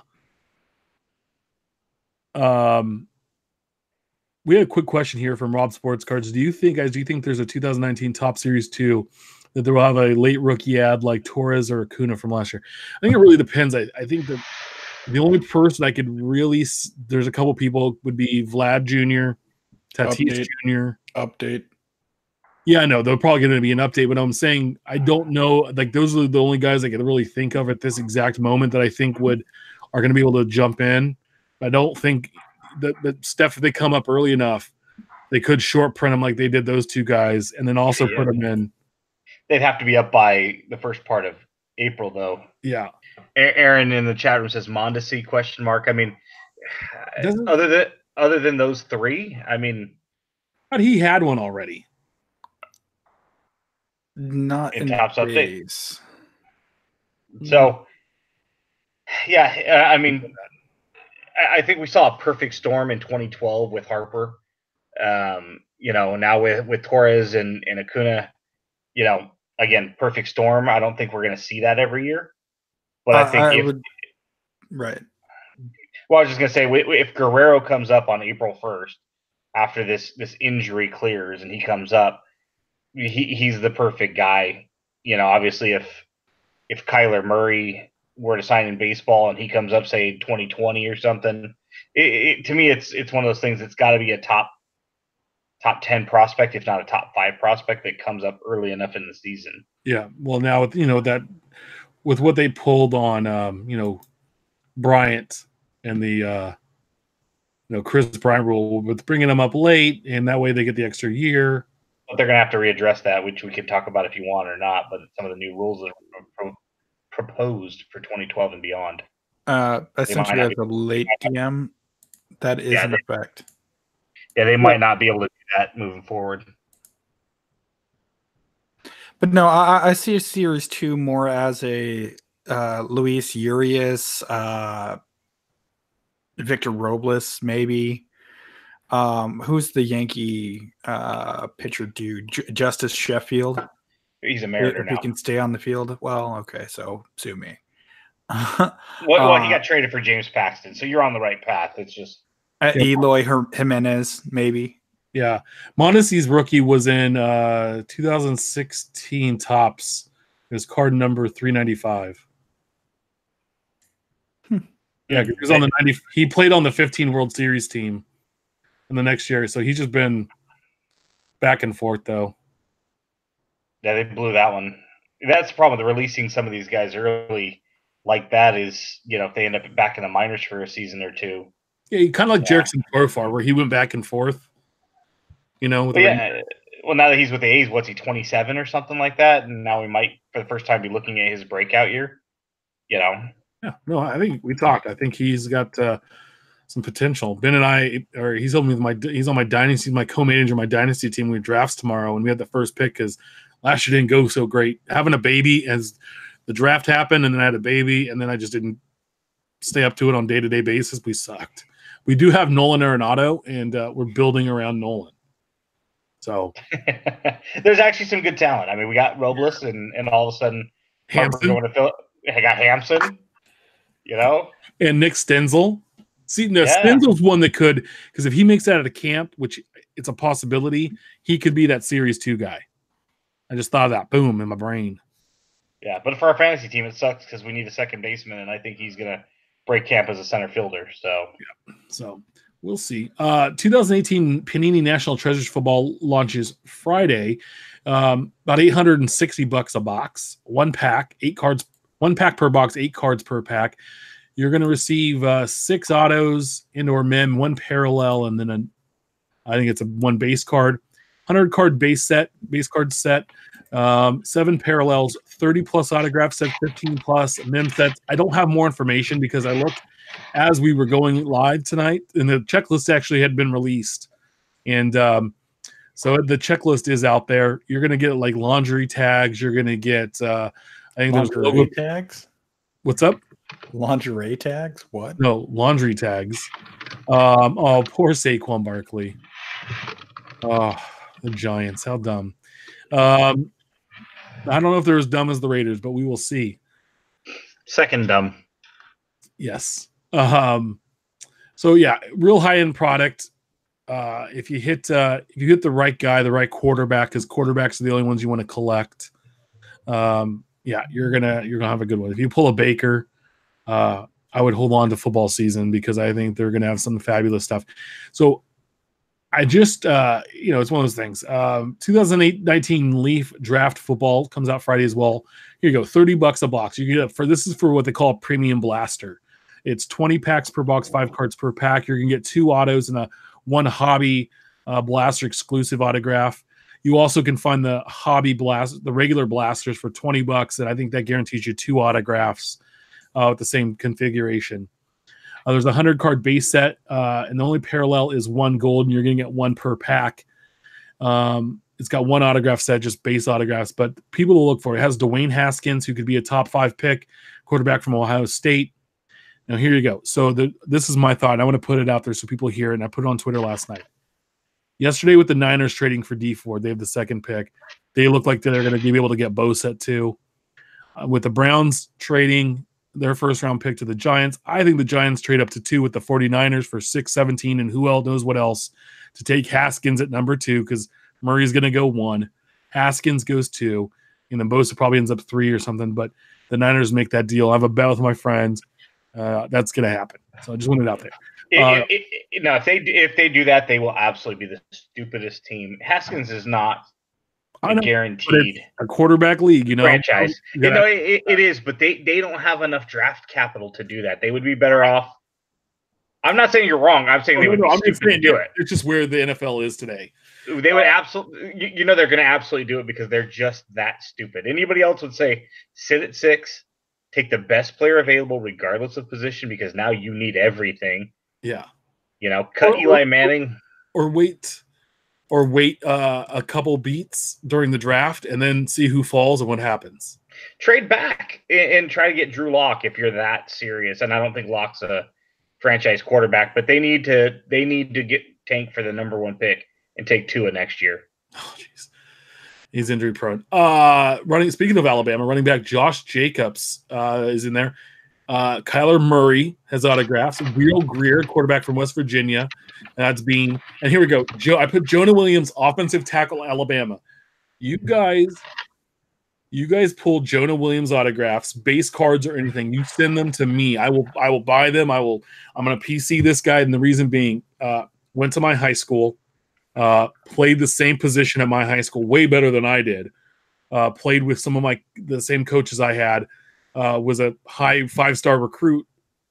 Speaker 1: We had a quick question here from Rob Sports Cards. Do you think there's a 2019 Top Series 2 that there will have a late rookie ad like Torres or Acuna from last year? I think it really depends. I think that the only person I could really there's a couple people would be Vlad Jr., Tatis Jr.
Speaker 2: Update.
Speaker 1: Yeah, I know they're probably going to be an update, but I'm saying I don't know. Like those are the only guys I can really think of at this exact moment that I think are going to be able to jump in. I don't think that Steph, if they come up early enough, they could short print them like they did those two guys, and then also put them in.
Speaker 3: they'd have to be up by the first part of April, though.
Speaker 1: Yeah.
Speaker 3: Aaron in the chat room says Mondesi question mark. I mean,
Speaker 1: Doesn't
Speaker 3: other than those three, I mean,
Speaker 1: but he had one already.
Speaker 2: Not
Speaker 3: in
Speaker 2: in
Speaker 3: Topps update.
Speaker 2: days.
Speaker 3: So, yeah, I mean, I think we saw a perfect storm in 2012 with Harper. Now with Torres and Acuna, again, perfect storm. I don't think we're going to see that every year. But I think
Speaker 2: right.
Speaker 3: Well, I was just going to say, if Guerrero comes up on April 1st, after this injury clears and he comes up, he's the perfect guy. Obviously, if Kyler Murray were to sign in baseball and he comes up, say 2020 or something, to me, it's one of those things. It's got to be a top 10 prospect, if not a top 5 prospect, that comes up early enough in the season.
Speaker 1: Yeah. Well, now with what they pulled on Bryant and the Chris Bryant rule with bringing them up late, and that way they get the extra year.
Speaker 3: But they're going to have to readdress that, which we can talk about if you want or not. But some of the new rules that are proposed for 2012 and beyond.
Speaker 2: Essentially, as a late DM, that is in effect.
Speaker 3: Yeah, they might not be able to do that moving forward.
Speaker 2: But no, I see a Series 2 more as a Luis Urias, Victor Robles, maybe. Who's the Yankee pitcher dude? Justice Sheffield.
Speaker 3: He's a Mariner now.
Speaker 2: He can stay on the field. Well, okay, so sue me.
Speaker 3: Well, he got traded for James Paxton, so you're on the right path. It's just
Speaker 2: Eloy Jimenez, maybe.
Speaker 1: Yeah, Mondesi's rookie was in 2016 Topps. His card number 395. Yeah, he was on the 90. He played on the 15 World Series team in the next year, so he's just been back and forth though.
Speaker 3: Yeah, they blew that one. That's the problem with releasing some of these guys early like that is, if they end up back in the minors for a season or two.
Speaker 1: Yeah, kind of like Jerickson Profar, where he went back and forth. Well,
Speaker 3: now that he's with the A's, what's he, 27 or something like that? And now we might, for the first time, be looking at his breakout year.
Speaker 1: Yeah, no, I think we talked. I think he's got some potential. Ben and I, or he's on my dynasty, my co-manager, my dynasty team. We drafts tomorrow, and we had the first pick because last year didn't go so great. Having a baby as the draft happened, and then I had a baby, and then I just didn't stay up to it on day-to-day basis. We sucked. We do have Nolan Arenado, and we're building around Nolan. So
Speaker 3: there's actually some good talent. I mean, we got Robles, and all of a sudden,
Speaker 1: Hampson.
Speaker 3: I got Hampson,
Speaker 1: and Nick Stenzel. See, no, Stenzel's one that could, because if he makes that at a camp, which it's a possibility, he could be that Series 2 guy. I just thought of that, boom, in my brain.
Speaker 3: Yeah, but for our fantasy team, it sucks because we need a second baseman, and I think he's going to break camp as a center fielder.
Speaker 1: So we'll see. 2018 Panini National Treasures Football launches Friday. About $860 a box. 1 pack, 8 cards. 1 pack per box, 8 cards per pack. You're going to receive 6 autos and/or mem, 1 parallel, and then I think it's a 1 base card. 100 card base card set. 7 parallels, 30 plus autograph sets, 15 plus mem sets. I don't have more information because I looked as we were going live tonight, and the checklist actually had been released. And so the checklist is out there. You're going to get like laundry tags. You're going to get, I think there's
Speaker 2: lingerie tags.
Speaker 1: What's up?
Speaker 2: Lingerie tags? What?
Speaker 1: No, laundry tags. Oh, poor Saquon Barkley. Oh, the Giants. How dumb. I don't know if they're as dumb as the Raiders, but we will see.
Speaker 3: Second dumb.
Speaker 1: Yes. So yeah, real high-end product. If you hit the right guy, the right quarterback, because quarterbacks are the only ones you want to collect. You're gonna have a good one. If you pull a Baker, I would hold on to football season because I think they're gonna have some fabulous stuff. So I just it's one of those things. 2019 Leaf Draft Football comes out Friday as well. Here you go, $30 a box. You get this is for what they call a premium blaster. It's 20 packs per box, 5 cards per pack. You're gonna get 2 autos and a 1 hobby blaster exclusive autograph. You also can find the hobby blast, the regular blasters for $20, and I think that guarantees you 2 autographs with the same configuration. There's a 100-card base set, and the only parallel is 1 gold, and you're going to get 1 per pack. It's got 1 autograph set, just base autographs, but people to look for. It has Dwayne Haskins, who could be a top 5 pick, quarterback from Ohio State. Now, here you go. So this is my thought. I want to put it out there so people hear it, and I put it on Twitter last night. Yesterday with the Niners trading for D Ford, they have the 2nd pick. They look like they're going to be able to get Bosa at 2. With the Browns trading their 1st-round pick to the Giants, I think the Giants trade up to 2 with the 49ers for 6, 17, and who else knows what else to take Haskins at number 2 because Murray's going to go 1. Haskins goes 2, and then Bosa probably ends up 3 or something, but the Niners make that deal. I have a bet with my friends. That's going to happen. So I just wanted it out there.
Speaker 3: If they do that, they will absolutely be the stupidest team. Haskins is not guaranteed
Speaker 1: a quarterback league,
Speaker 3: franchise. It is, but they don't have enough draft capital to do that. They would be better off. I'm not saying you're wrong. I'm saying they would be stupid to do it.
Speaker 1: It's just where the NFL is today.
Speaker 3: They would absolutely, they're going to absolutely do it because they're just that stupid. Anybody else would say sit at 6, take the best player available regardless of position because now you need everything.
Speaker 1: Yeah.
Speaker 3: Cut Eli Manning.
Speaker 1: Or wait a couple beats during the draft and then see who falls and what happens.
Speaker 3: Trade back and try to get Drew Lock if you're that serious. And I don't think Lock's a franchise quarterback, but they need to get Tank for the number 1 pick and take Tua next year.
Speaker 1: Oh, jeez. He's injury prone. Speaking of Alabama, running back Josh Jacobs is in there. Kyler Murray has autographs. Will Greer, quarterback from West Virginia. That's Bean. And here we go. I put Jonah Williams, offensive tackle, Alabama. You guys pull Jonah Williams autographs, base cards or anything. You send them to me. I will buy them. I'm going to PC this guy. And the reason being, went to my high school, played the same position at my high school, way better than I did. Played with some of the same coaches I had. Was a high 5-star recruit,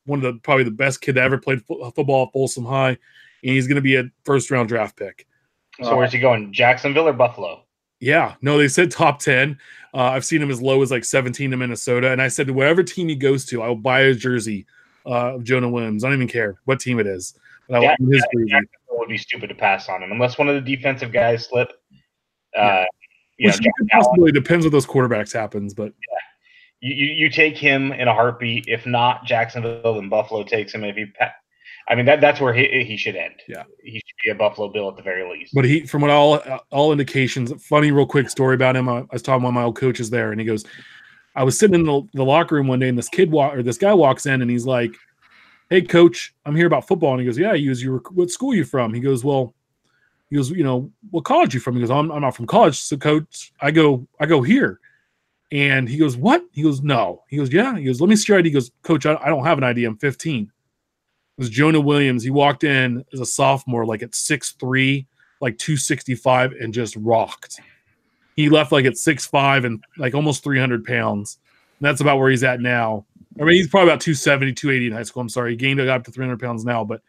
Speaker 1: probably the best kid that ever played football at Folsom High, and he's going to be a 1st-round draft pick.
Speaker 3: So where's he going, Jacksonville or Buffalo?
Speaker 1: Yeah, no, they said top 10. I've seen him as low as 17 in Minnesota, and I said whatever team he goes to, I will buy a jersey of Jonah Williams. I don't even care what team it is. But I will his jersey.
Speaker 3: Jacksonville would be stupid to pass on him unless one of the defensive guys slip.
Speaker 1: Which possibly depends what those quarterbacks happens, but
Speaker 3: yeah. You take him in a heartbeat. If not, Jacksonville, then Buffalo takes him. That's where he should end.
Speaker 1: Yeah,
Speaker 3: he should be a Buffalo Bill at the very least.
Speaker 1: But from what all indications, funny, real quick story about him. I was talking to one of my old coaches there, and he goes, "I was sitting in the locker room one day, and this guy walks in, and he's like, 'Hey, coach, I'm here about football.' And he goes, 'Yeah.' He goes, 'What school are you from?' He goes, 'What college are you from?' He goes, 'I'm not from college, so coach, I go here.' And he goes, 'What?' He goes, 'No.' He goes, 'Yeah.' He goes, 'Let me see your ID.' He goes, 'Coach, I don't have an ID. I'm 15. It was Jonah Williams. He walked in as a sophomore, at 6'3", 265, and just rocked. He left at 6'5" and almost 300 pounds. And that's about where he's at now. I mean, he's probably about 270, 280 in high school. I'm sorry. He gained up to 300 pounds now, but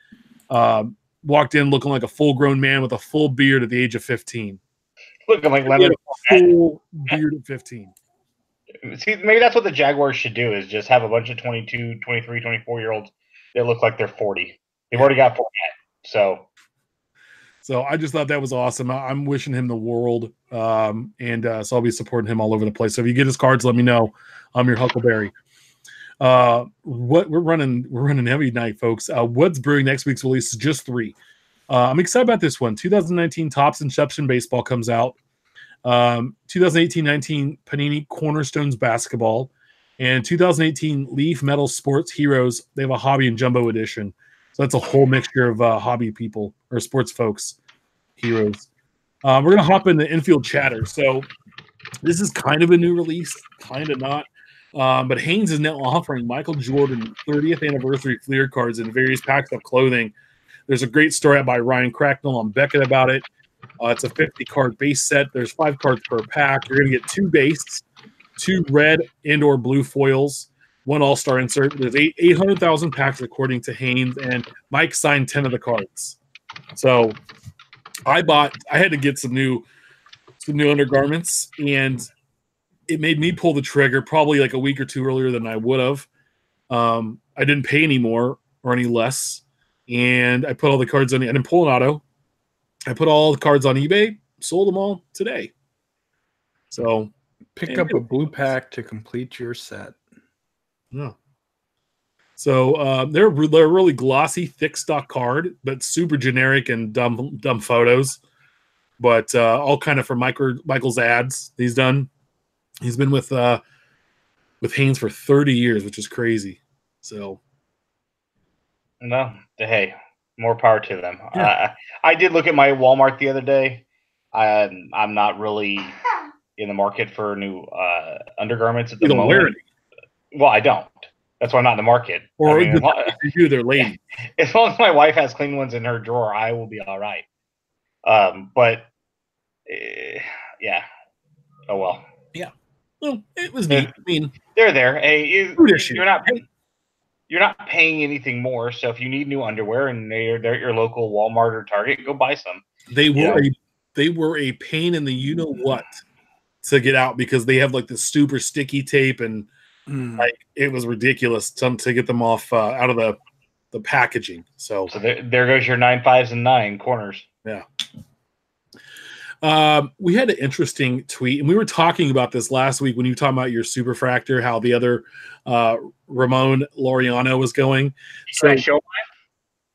Speaker 1: walked in looking like a full-grown man with a full beard at the age of 15.
Speaker 3: Looking like Leonard.
Speaker 1: Full beard at 15.
Speaker 3: See, maybe that's what the Jaguars should do is just have a bunch of 22, 23, 24-year-olds that look like they're 40. They've already got 40 yet,
Speaker 1: So I just thought that was awesome. I'm wishing him the world, and so I'll be supporting him all over the place. So if you get his cards, let me know. I'm your Huckleberry. What we're running heavy tonight, folks. What's brewing next week's release is just 3. I'm excited about this one. 2019 Topps Inception Baseball comes out. 2018-19 Panini Cornerstones Basketball, and 2018 Leaf Metal Sports Heroes. They have a hobby and jumbo edition. So that's a whole mixture of hobby people or sports folks, heroes. We're going to hop into Infield chatter. So this is kind of a new release, kind of not. But Hanes is now offering Michael Jordan 30th anniversary Fleer cards in various packs of clothing. There's a great story out by Ryan Cracknell on Beckett about it. It's a 50-card base set. There's 5 cards per pack. You're going to get 2 base, 2 red and or blue foils, 1 all-star insert. There's 800,000 packs according to Haynes, and Mike signed 10 of the cards. So I had to get some new for new undergarments, and it made me pull the trigger probably like a week or two earlier than I would have. I didn't pay any more or any less, and I put all the cards on. I didn't pull an auto. I put all the cards on eBay, sold them all today. So
Speaker 2: pick up a blue pack to complete your set.
Speaker 1: Yeah. So they're a really glossy, thick stock card, but super generic and dumb photos. But all kind of for Michael's ads he's done. He's been with Haynes for 30 years, which is crazy. So,
Speaker 3: no, hey, more power to them.
Speaker 1: Yeah.
Speaker 3: I did look at my Walmart the other day. I'm not really in the market for new undergarments at the moment. Wear any. Well, I don't. That's why I'm not in the market.
Speaker 1: Or if you do, they're lady.
Speaker 3: As long as my wife has clean ones in her drawer, I will be all right. But yeah. Oh well.
Speaker 1: Yeah. Well, it was neat. I mean,
Speaker 3: they're there. Hey, you're not paying anything more. So if you need new underwear and they're at your local Walmart or Target, go buy some.
Speaker 1: They were a pain in the you know what to get out because they have like the super sticky tape and like it was ridiculous to get them off out of the packaging. So
Speaker 3: there goes your 9 5s and 9 corners.
Speaker 1: Yeah. We had an interesting tweet, and we were talking about this last week when you were talking about your superfractor, how the other Ramon Laureano was going.
Speaker 3: Should I show mine?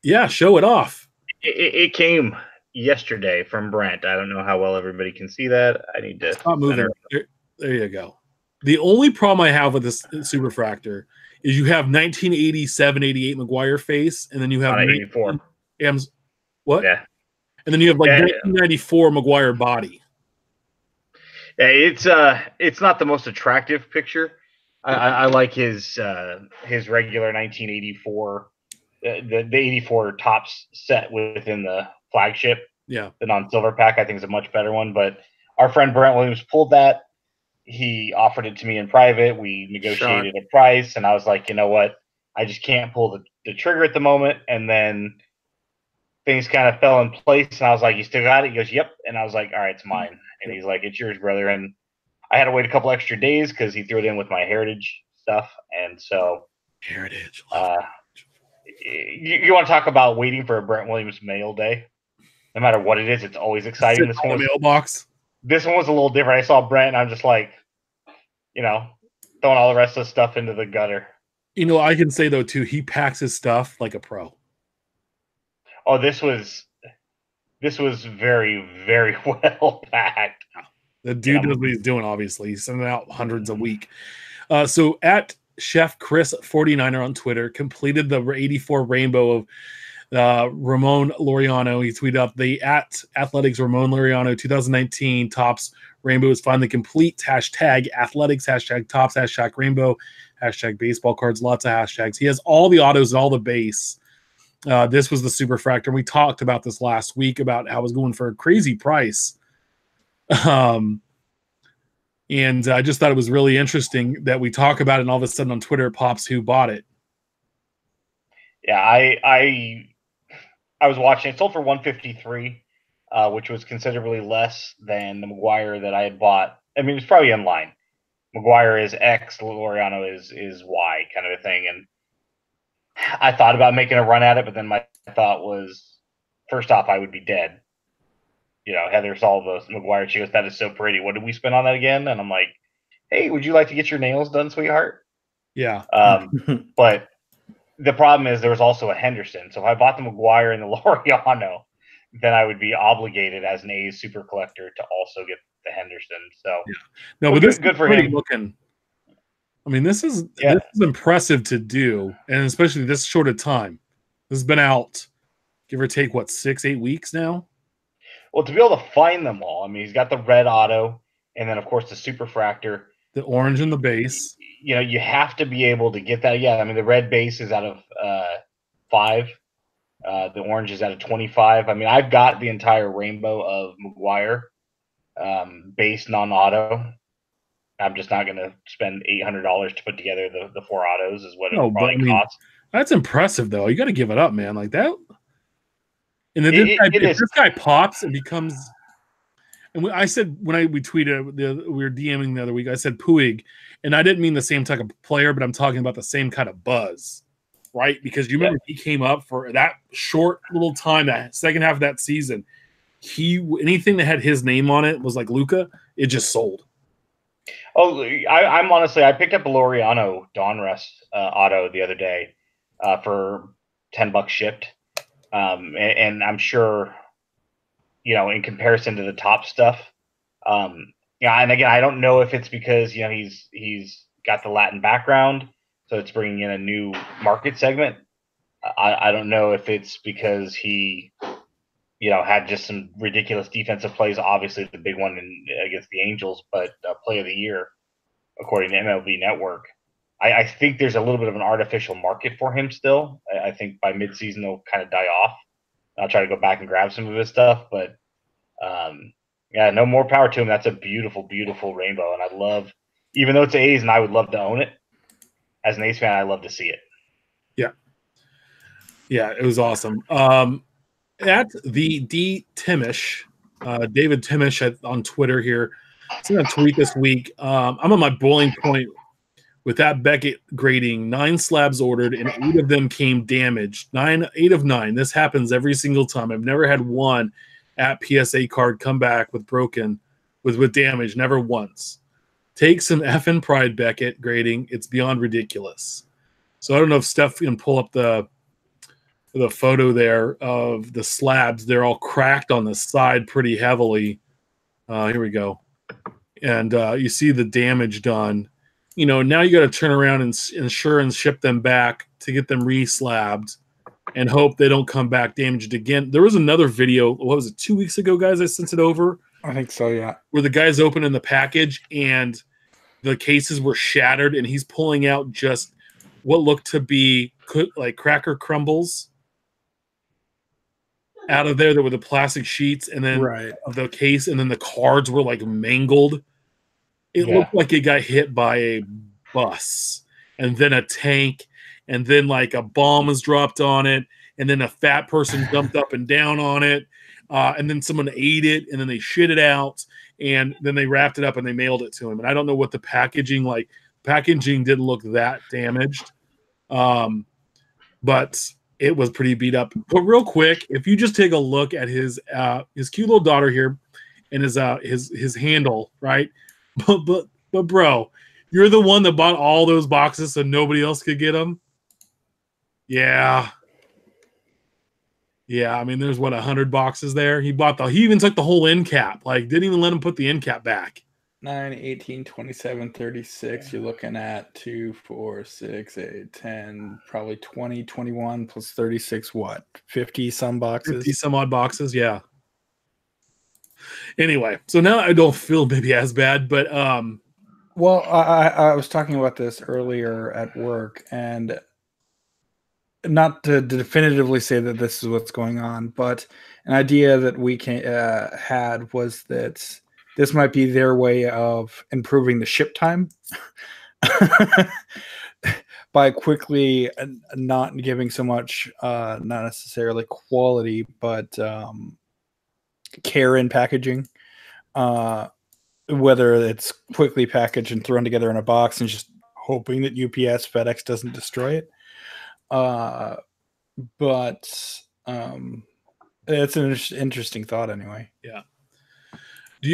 Speaker 1: Yeah, show it off.
Speaker 3: It came yesterday from Brent. I don't know how well everybody can see that. I need to
Speaker 1: stop moving. There you go. The only problem I have with this superfractor is you have 1987, 88 McGuire face, and then you have
Speaker 3: 84.
Speaker 1: What?
Speaker 3: Yeah.
Speaker 1: And then you have 1994 McGuire body.
Speaker 3: Yeah, it's not the most attractive picture. I like his regular 1984, the 84 tops set within the flagship.
Speaker 1: Yeah.
Speaker 3: The non-silver pack I think is a much better one. But our friend Brent Williams pulled that. He offered it to me in private. We negotiated a price, and I was like, you know what? I just can't pull the trigger at the moment. And then things kind of fell in place, and I was like, you still got it? He goes, yep. And I was like, all right, it's mine. And he's like, it's yours, brother. And I had to wait a couple extra days because he threw it in with my Heritage stuff. And so
Speaker 1: Heritage.
Speaker 3: You want to talk about waiting for a Brent Williams mail day? No matter what it is, it's always exciting. This one
Speaker 1: mailbox.
Speaker 3: This one was a little different. I saw Brent, and I'm just like, throwing all the rest of the stuff into the gutter.
Speaker 1: I can say though too, he packs his stuff like a pro.
Speaker 3: Oh, this was very, very well packed.
Speaker 1: The dude knows what he's doing, obviously. He's sending out hundreds a week. So at Chef Chris 49er on Twitter completed the 84 rainbow of Ramon Laureano. He tweeted up the at Athletics Ramon Laureano 2019 Tops Rainbow is finally complete. Hashtag Athletics, hashtag Tops, hashtag Rainbow, hashtag baseball cards, lots of hashtags. He has all the autos and all the base. This was the superfractor. We talked about this last week about how it was going for a crazy price. And I just thought it was really interesting that we talk about it and all of a sudden on Twitter it pops who bought it.
Speaker 3: Yeah, I was watching. It sold for $153, which was considerably less than the McGuire that I had bought. I mean, it's probably in line. McGuire is X, Laureano is Y kind of a thing. And I thought about making a run at it, but then my thought was, first off, I would be dead. Heather saw the McGuire. She goes, that is so pretty. What did we spend on that again? And I'm like, hey, would you like to get your nails done, sweetheart?
Speaker 1: Yeah.
Speaker 3: But the problem is there was also a Henderson. So if I bought the McGuire and the Laureano, then I would be obligated as an A's super collector to also get the Henderson. So
Speaker 1: no, but this is good for him. Looking. I mean, this is impressive to do, and especially this short of time. This has been out, give or take, 6-8 weeks now?
Speaker 3: Well, to be able to find them all, I mean, he's got the red auto, and then, of course, the superfractor.
Speaker 1: The orange in the base.
Speaker 3: You have to be able to get that. Yeah, I mean, the red base is out of 5. The orange is out of 25. I mean, I've got the entire rainbow of McGuire base non-auto. I'm just not going to spend $800 to put together the 4 autos is what it probably costs.
Speaker 1: That's impressive, though. You got to give it up, man. Like that. And then this guy pops and becomes. And I said when we tweeted, we were DMing the other week, I said Puig, and I didn't mean the same type of player, but I'm talking about the same kind of buzz, right? Because you remember he came up for that short little time, that second half of that season. Anything that had his name on it was like Luca, it just sold.
Speaker 3: Oh, I'm honestly, I picked up a Laureano Donruss auto the other day for $10 shipped, and I'm sure, in comparison to the top stuff, yeah. And again, I don't know if it's because he's got the Latin background, so it's bringing in a new market segment. I don't know if it's because he, had just some ridiculous defensive plays. Obviously, the big one against the Angels, but play of the year, according to MLB Network. I think there's a little bit of an artificial market for him still. I think by midseason they'll kind of die off. I'll try to go back and grab some of his stuff, but yeah, no, more power to him. That's a beautiful, beautiful rainbow, and I love, even though it's A's, and I would love to own it. As an A's fan, I love to see it.
Speaker 1: Yeah, it was awesome. At the D Timish, David Timish on Twitter here, seen a tweet this week. I'm on my boiling point with that Beckett grading. 9 slabs ordered, and 8 of them came damaged. 8 of 9. This happens every single time. I've never had one at PSA card come back with broken, with damage. Never once. Take some effing pride, Beckett grading. It's beyond ridiculous. So I don't know if Steph can pull up the photo there of the slabs. They're all cracked on the side pretty heavily. Here we go. And you see the damage done. Now you got to turn around and insure and ship them back to get them re-slabbed and hope they don't come back damaged again. There was another video, what was it, 2 weeks ago, guys? I sent it over.
Speaker 2: I think so, yeah.
Speaker 1: Where the guy's opening the package and the cases were shattered, and he's pulling out just what looked to be like cracker crumbles out of there. There were the plastic sheets, and then of the case, and then the cards were like mangled. It looked like it got hit by a bus, and then a tank, and then like a bomb was dropped on it, and then a fat person jumped up and down on it, and then someone ate it, and then they shit it out, and then they wrapped it up and they mailed it to him. And I don't know what the packaging didn't look that damaged, but it was pretty beat up. But real quick, if you just take a look at his cute little daughter here and his handle, right? But bro, you're the one that bought all those boxes so nobody else could get them. Yeah. I mean, there's 100 boxes there. He even took the whole end cap. Like, didn't even let him put the end cap back.
Speaker 2: 9, 18, 27, 36. You're looking at 2, 4, 6, 8, 10, probably 20, 21 plus 36. What? 50 some boxes.
Speaker 1: 50 some odd boxes. Yeah. Anyway, so now I don't feel maybe as bad, but
Speaker 2: well, I was talking about this earlier at work, and not to definitively say that this is what's going on, but an idea that we had was that this might be their way of improving the ship time by quickly not giving so much, not necessarily quality, but care in packaging. Whether it's quickly packaged and thrown together in a box and just hoping that UPS, FedEx doesn't destroy it. But it's an interesting thought anyway.
Speaker 1: Yeah.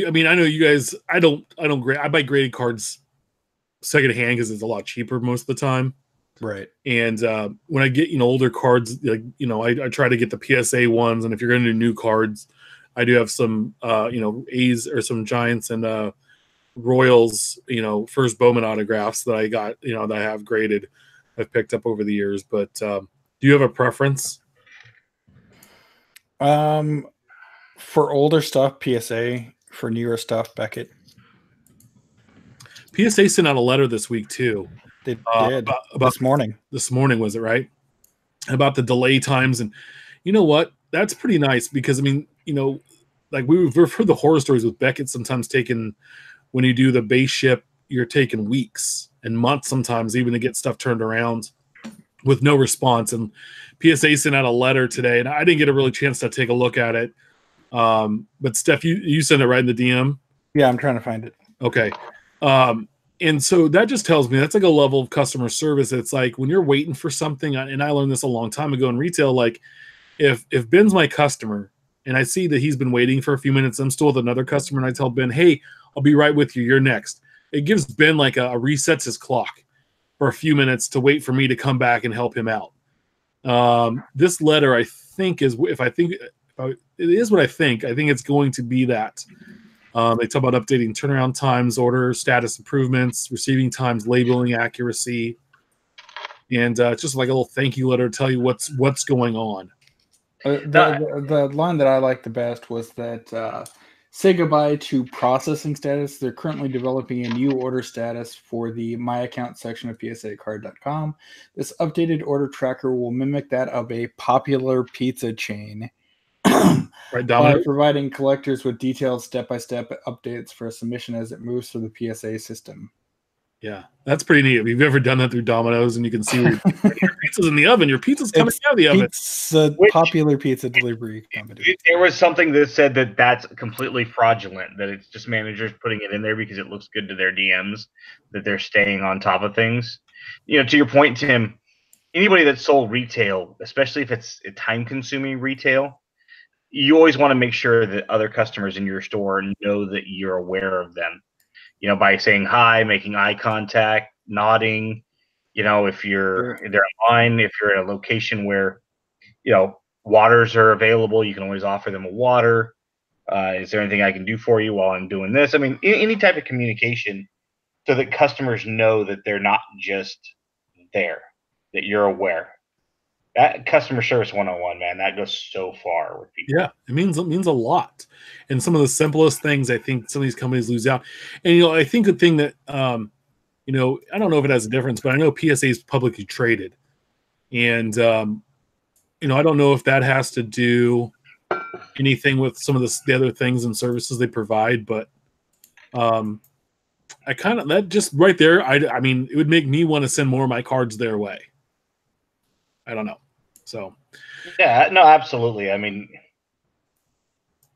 Speaker 1: I mean, I know you guys, I buy graded cards secondhand because it's a lot cheaper most of the time.
Speaker 2: Right.
Speaker 1: And when I get, older cards, like, I try to get the PSA ones. And if you're going to do new cards, I do have some, A's or some Giants and Royals, first Bowman autographs that I got, that I have graded, I've picked up over the years. But do you have a preference?
Speaker 2: For older stuff, PSA. For newer stuff, Beckett.
Speaker 1: PSA sent out a letter this week too.
Speaker 2: They did about this morning.
Speaker 1: This morning, was it right? About the delay times, and you know what? That's pretty nice because I mean, like we've heard the horror stories with Beckett. Sometimes when you do the base ship, you're taking weeks and months sometimes even to get stuff turned around with no response. And PSA sent out a letter today, and I didn't get a really chance to take a look at it. But Steph, you sent it right in the DM.
Speaker 2: Yeah, I'm trying to find it.
Speaker 1: Okay. And so that just tells me that's like a level of customer service. It's like when you're waiting for something, and I learned this a long time ago in retail, like if Ben's my customer and I see that he's been waiting for a few minutes, I'm still with another customer, and I tell Ben, hey, I'll be right with you. You're next. It gives Ben like a resets his clock for a few minutes to wait for me to come back and help him out. This letter, I think, is it is what I think it's going to be that. They talk about updating turnaround times, order status improvements, receiving times, labeling accuracy, and just like a little thank you letter to tell you what's going on.
Speaker 2: The line that I liked the best was that say goodbye to processing status. They're currently developing a new order status for the My Account section of psacard.com. This updated order tracker will mimic that of a popular pizza chain.
Speaker 1: Right,
Speaker 2: by
Speaker 1: Domino?
Speaker 2: providing collectors with detailed step-by-step updates for a submission as it moves through the PSA system.
Speaker 1: Yeah, that's pretty neat. If you've ever done that through Domino's and you can see your pizza's in the oven, your pizza's coming out of the oven.
Speaker 2: It's a popular pizza delivery company.
Speaker 3: There was something that said that that's completely fraudulent, that it's just managers putting it in there because it looks good to their DMs, that they're staying on top of things. You know, to your point, Tim, anybody that's sold retail, especially if it's a time-consuming retail, you always want to make sure that other customers in your store know that you're aware of them. You know, by saying hi, making eye contact, nodding. You know, if they're online, if you're at a location where, you know, waters are available, you can always offer them a water. Is there anything I can do for you while I'm doing this? I mean, any type of communication so that customers know that they're not just there, that you're aware. That customer service 101, man, that goes so far with people.
Speaker 1: Yeah, it means a lot. And some of the simplest things I think some of these companies lose out. And you know, I think the thing that you know, I don't know if it has a difference, but I know PSA is publicly traded. And you know, I don't know if that has to do anything with some of the other things and services they provide, but I kind of that just right there, I mean, it would make me want to send more of my cards their way. I don't know. So
Speaker 3: yeah, no, absolutely. I mean,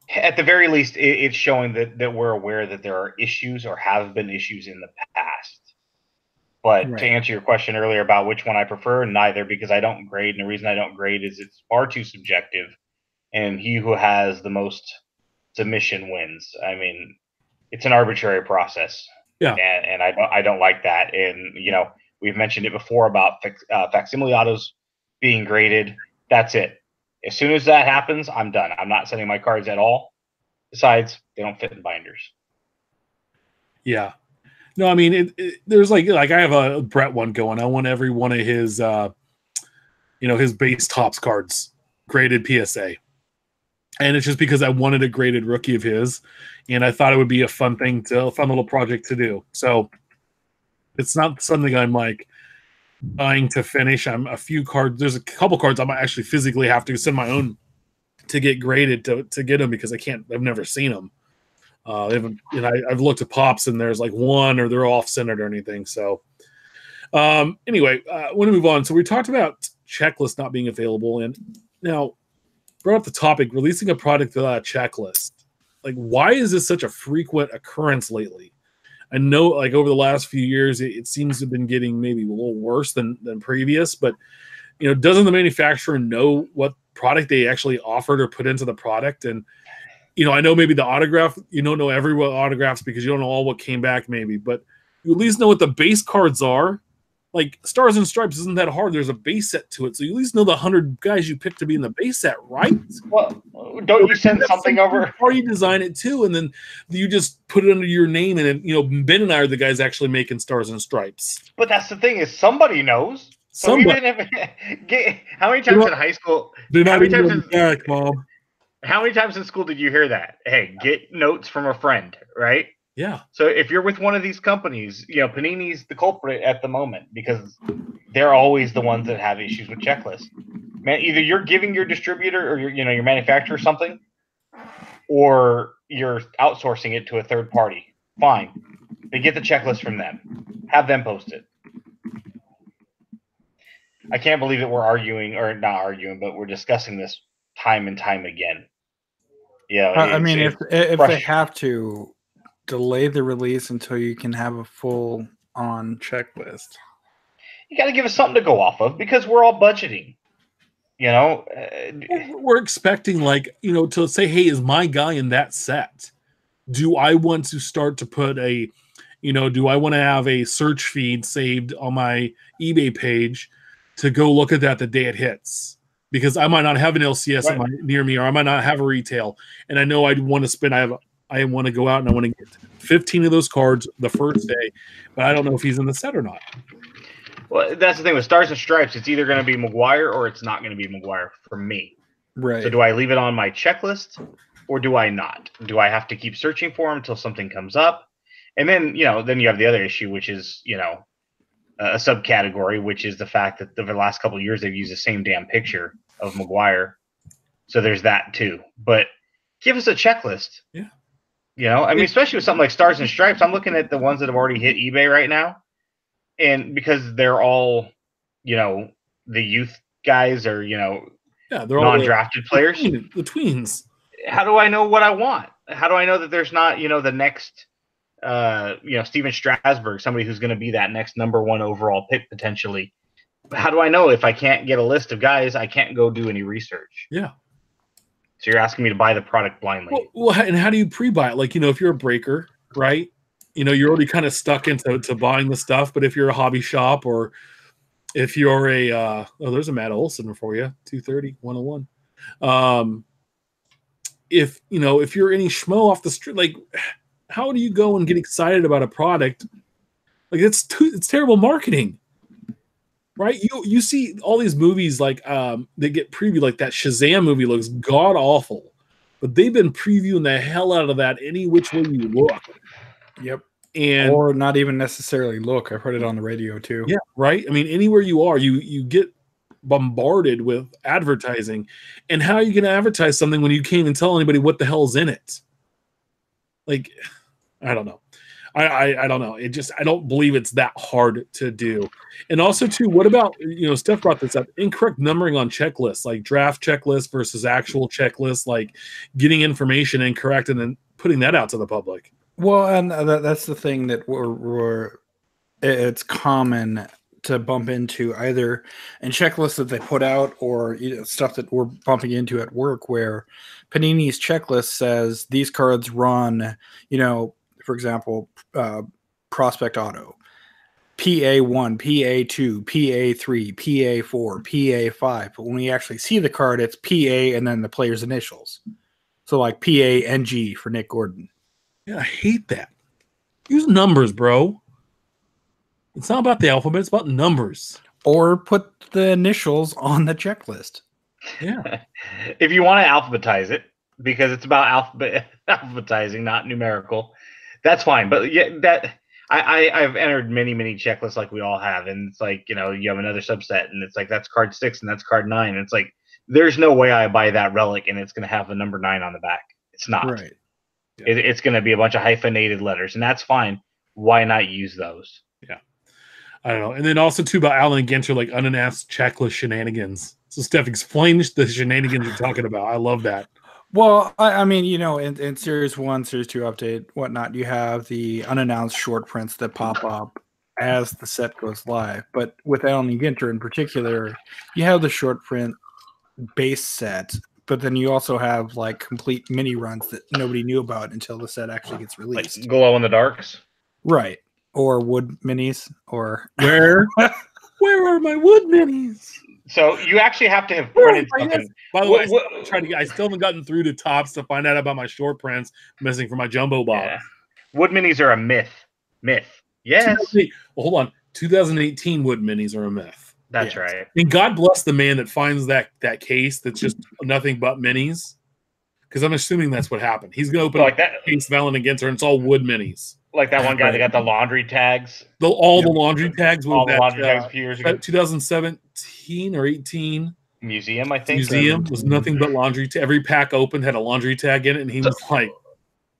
Speaker 3: at the very least, it's showing that we're aware that there are issues or have been issues in the past. But
Speaker 2: Right.
Speaker 3: to answer your question earlier about which one I prefer, neither, because I don't grade. And the reason I don't grade is it's far too subjective. And he who has the most submission wins. I mean, it's an arbitrary process.
Speaker 1: Yeah.
Speaker 3: And I don't like that. And, you know, we've mentioned it before about facsimile autos being graded. That's it. As soon as that happens, I'm done. I'm not sending my cards at all. Besides, they don't fit in binders.
Speaker 1: Yeah. No, I mean, there's like I have a Brett one going. I want every one of his, you know, his base tops cards graded PSA. And it's just because I wanted a graded rookie of his, and I thought it would be a fun little project to do. So it's not something I'm like dying to finish. I'm a few cards. There's a couple cards I might actually physically have to send my own to get graded to get them because I've never seen them. You know, I've looked at pops and there's like one or they're off centered or anything. So anyway, I want to move on. So we talked about checklists not being available, and now brought up the topic releasing a product without a checklist. Like, why is this such a frequent occurrence lately? I know, like over the last few years, it seems to have been getting maybe a little worse than previous. But you know, doesn't the manufacturer know what product they actually offered or put into the product? And you know, I know maybe the autograph, you don't know every autographs because you don't know all what came back, maybe, but you at least know what the base cards are. Like Stars and Stripes isn't that hard. There's a base set to it, so you at least know the 100 guys you picked to be in the base set, right?
Speaker 3: Well, don't you send something over?
Speaker 1: Or you design it too, and then you just put it under your name, and then, you know, Ben and I are the guys actually making Stars and Stripes.
Speaker 3: But that's the thing is somebody knows. So even if how many times in high school?
Speaker 1: They're not even back, Mom.
Speaker 3: How many times in school did you hear that? Hey, get notes from a friend, right?
Speaker 1: Yeah.
Speaker 3: So if you're with one of these companies, you know, Panini's the culprit at the moment because they're always the ones that have issues with checklists. Man, either you're giving your distributor or your manufacturer something, or you're outsourcing it to a third party. Fine. They get the checklist from them. Have them post it. I can't believe that we're arguing, or not arguing, but we're discussing this time and time again. Yeah,
Speaker 2: I mean, if they have to delay the release until you can have a full on checklist,
Speaker 3: you got to give us something to go off of because we're all budgeting. You know,
Speaker 1: we're expecting to say, hey, is my guy in that set? Do I want to start to put do I want to have a search feed saved on my eBay page to go look at that the day it hits? Because I might not have an LCS near me, or I might not have a retail, and I know I'd want to spend. I want to go out and I want to get 15 of those cards the first day, but I don't know if he's in the set or not.
Speaker 3: Well, that's the thing with Stars and Stripes. It's either going to be Maguire or it's not going to be Maguire for me.
Speaker 2: Right.
Speaker 3: So do I leave it on my checklist or do I not? Do I have to keep searching for him until something comes up? And then, then you have the other issue, which is, a subcategory, which is the fact that over the last couple of years, they've used the same damn picture of Maguire. So there's that too. But give us a checklist.
Speaker 1: Yeah.
Speaker 3: I mean, especially with something like Stars and Stripes, I'm looking at the ones that have already hit eBay right now. And because they're all, the youth guys or,
Speaker 1: they're
Speaker 3: non-drafted players.
Speaker 1: The tweens.
Speaker 3: How do I know what I want? How do I know that there's not, the next, Steven Strasburg, somebody who's going to be that next number 1 overall pick potentially? How do I know if I can't get a list of guys, I can't go do any research?
Speaker 1: Yeah.
Speaker 3: So you're asking me to buy the product blindly.
Speaker 1: Well, and how do you pre-buy it? If you're a breaker, right? You're already kind of stuck into buying the stuff. But if you're a hobby shop or if you're a there's a Matt Olson for you, 230, 101. If you're any schmo off the street, how do you go and get excited about a product? It's terrible marketing, right? You see all these movies they get previewed, like that Shazam movie looks god awful, but they've been previewing the hell out of that any which way you look.
Speaker 2: Yep.
Speaker 1: Or
Speaker 2: not even necessarily look. I've heard it on the radio too.
Speaker 1: Yeah, right. I mean, anywhere you are, you get bombarded with advertising. And how are you going to advertise something when you can't even tell anybody what the hell's in it? I don't know. I don't know. I don't believe it's that hard to do. And also too, what about, Steph brought this up, incorrect numbering on checklists, like draft checklist versus actual checklist, like getting information incorrect and then putting that out to the public.
Speaker 2: Well, and that's the thing that it's common to bump into either in checklists that they put out or stuff that we're bumping into at work, where Panini's checklist says these cards run, for example, Prospect Auto, PA1, PA2, PA3, PA4, PA5. But when we actually see the card, it's PA and then the player's initials. So like PANG for Nick Gordon.
Speaker 1: Yeah, I hate that. Use numbers, bro. It's not about the alphabet, it's about numbers.
Speaker 2: Or put the initials on the checklist.
Speaker 1: Yeah.
Speaker 3: If you want to alphabetize it, because it's about alphabetizing, not numerical, that's fine. But yeah, I've entered many checklists like we all have, and it's like, you have another subset, and it's like that's card 6 and that's card 9. And it's like there's no way I buy that relic and it's going to have the number 9 on the back. It's not.
Speaker 2: Right.
Speaker 3: Yeah. It's going to be a bunch of hyphenated letters, and that's fine. Why not use those?
Speaker 1: Yeah. I don't know. And then also, too, about Allen Ginter, like unannounced checklist shenanigans. So, Steph, explain the shenanigans you're talking about. I love that.
Speaker 2: Well, I mean, in Series 1, Series 2 update, whatnot, you have the unannounced short prints that pop up as the set goes live. But with Allen Ginter in particular, you have the short print base set, but then you also have like complete mini runs that nobody knew about until the set actually gets released.
Speaker 3: Like glow in the darks,
Speaker 2: right? Or wood minis, or
Speaker 1: where are my wood minis?
Speaker 3: So you actually have to have printed something.
Speaker 1: By the way, I still haven't gotten through to Tops to find out about my short prints missing from my jumbo box.
Speaker 3: Yeah. Wood minis are a myth. Yes.
Speaker 1: Well, hold on. 2018 wood minis are a myth.
Speaker 3: That's right.
Speaker 1: And God bless the man that finds that case that's just nothing but minis. Because I'm assuming that's what happened. He's going to open
Speaker 3: like that
Speaker 1: case of Allen Ginter, and it's all wood minis.
Speaker 3: Like that one guy that got the laundry tags.
Speaker 1: The laundry tags.
Speaker 3: All the laundry tags a few years ago.
Speaker 1: 2017 or 18.
Speaker 3: Museum, I think.
Speaker 1: Museum was nothing but laundry. Every pack opened had a laundry tag in it, and he was like.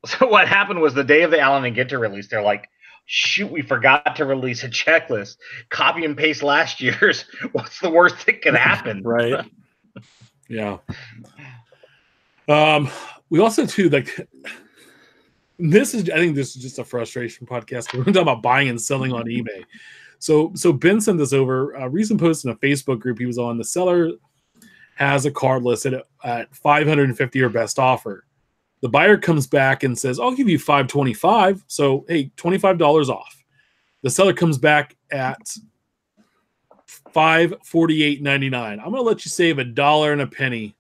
Speaker 3: So what happened was the day of the Allen and Ginter release, they're like, shoot, we forgot to release a checklist. Copy and paste last year's. What's the worst that can happen?
Speaker 2: Right.
Speaker 1: Yeah. We also too like this is I think this is just a frustration podcast. We're talking about buying and selling on eBay. So Ben sent this over. A recent post in a Facebook group he was on. The seller has a card listed at 550 or best offer. The buyer comes back and says, "I'll give you 525." So hey, $25 off. The seller comes back at $548.99. I'm gonna let you save $1 and a penny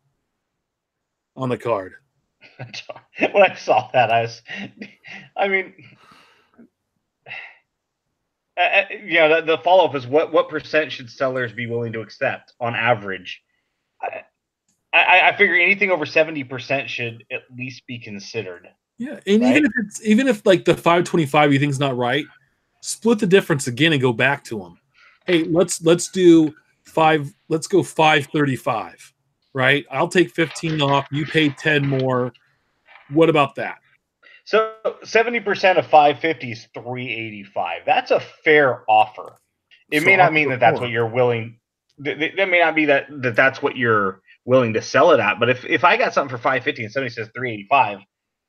Speaker 1: on the card.
Speaker 3: When I saw that, I mean, the follow up is what percent should sellers be willing to accept on average? I figure anything over 70% should at least be considered.
Speaker 1: Yeah, and right? even if like the 525 you think is not right, split the difference again and go back to them. Hey, let's do five. Let's go 535. Right? I'll take 15 off. You pay 10 more. What about that?
Speaker 3: So 70% of 550 is 385. That's a fair offer. It may not mean that that's what you're willing. That may not be that's what you're willing to sell it at. But if I got something for 550 and somebody says 385,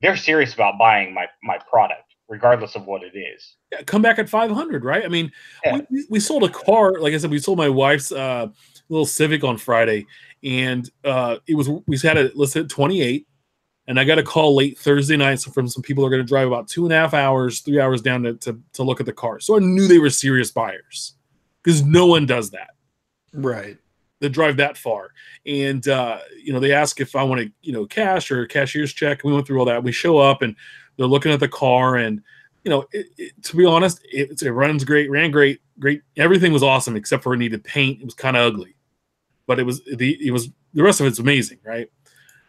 Speaker 3: they're serious about buying my product, regardless of what it is.
Speaker 1: Yeah, come back at 500, right? I mean, yeah. we sold a car. Like I said, we sold my wife's little Civic on Friday, and we had it listed at 28. And I got a call late Thursday night from some people who are going to drive about 2.5 hours, 3 hours down to look at the car. So I knew they were serious buyers because no one does that.
Speaker 2: Right.
Speaker 1: They drive that far. And, they ask if I want to, cash or a cashier's check. We went through all that. We show up and they're looking at the car. And, to be honest, it runs great, ran great. Everything was awesome except for it needed paint. It was kind of ugly. But the rest of it's amazing, right?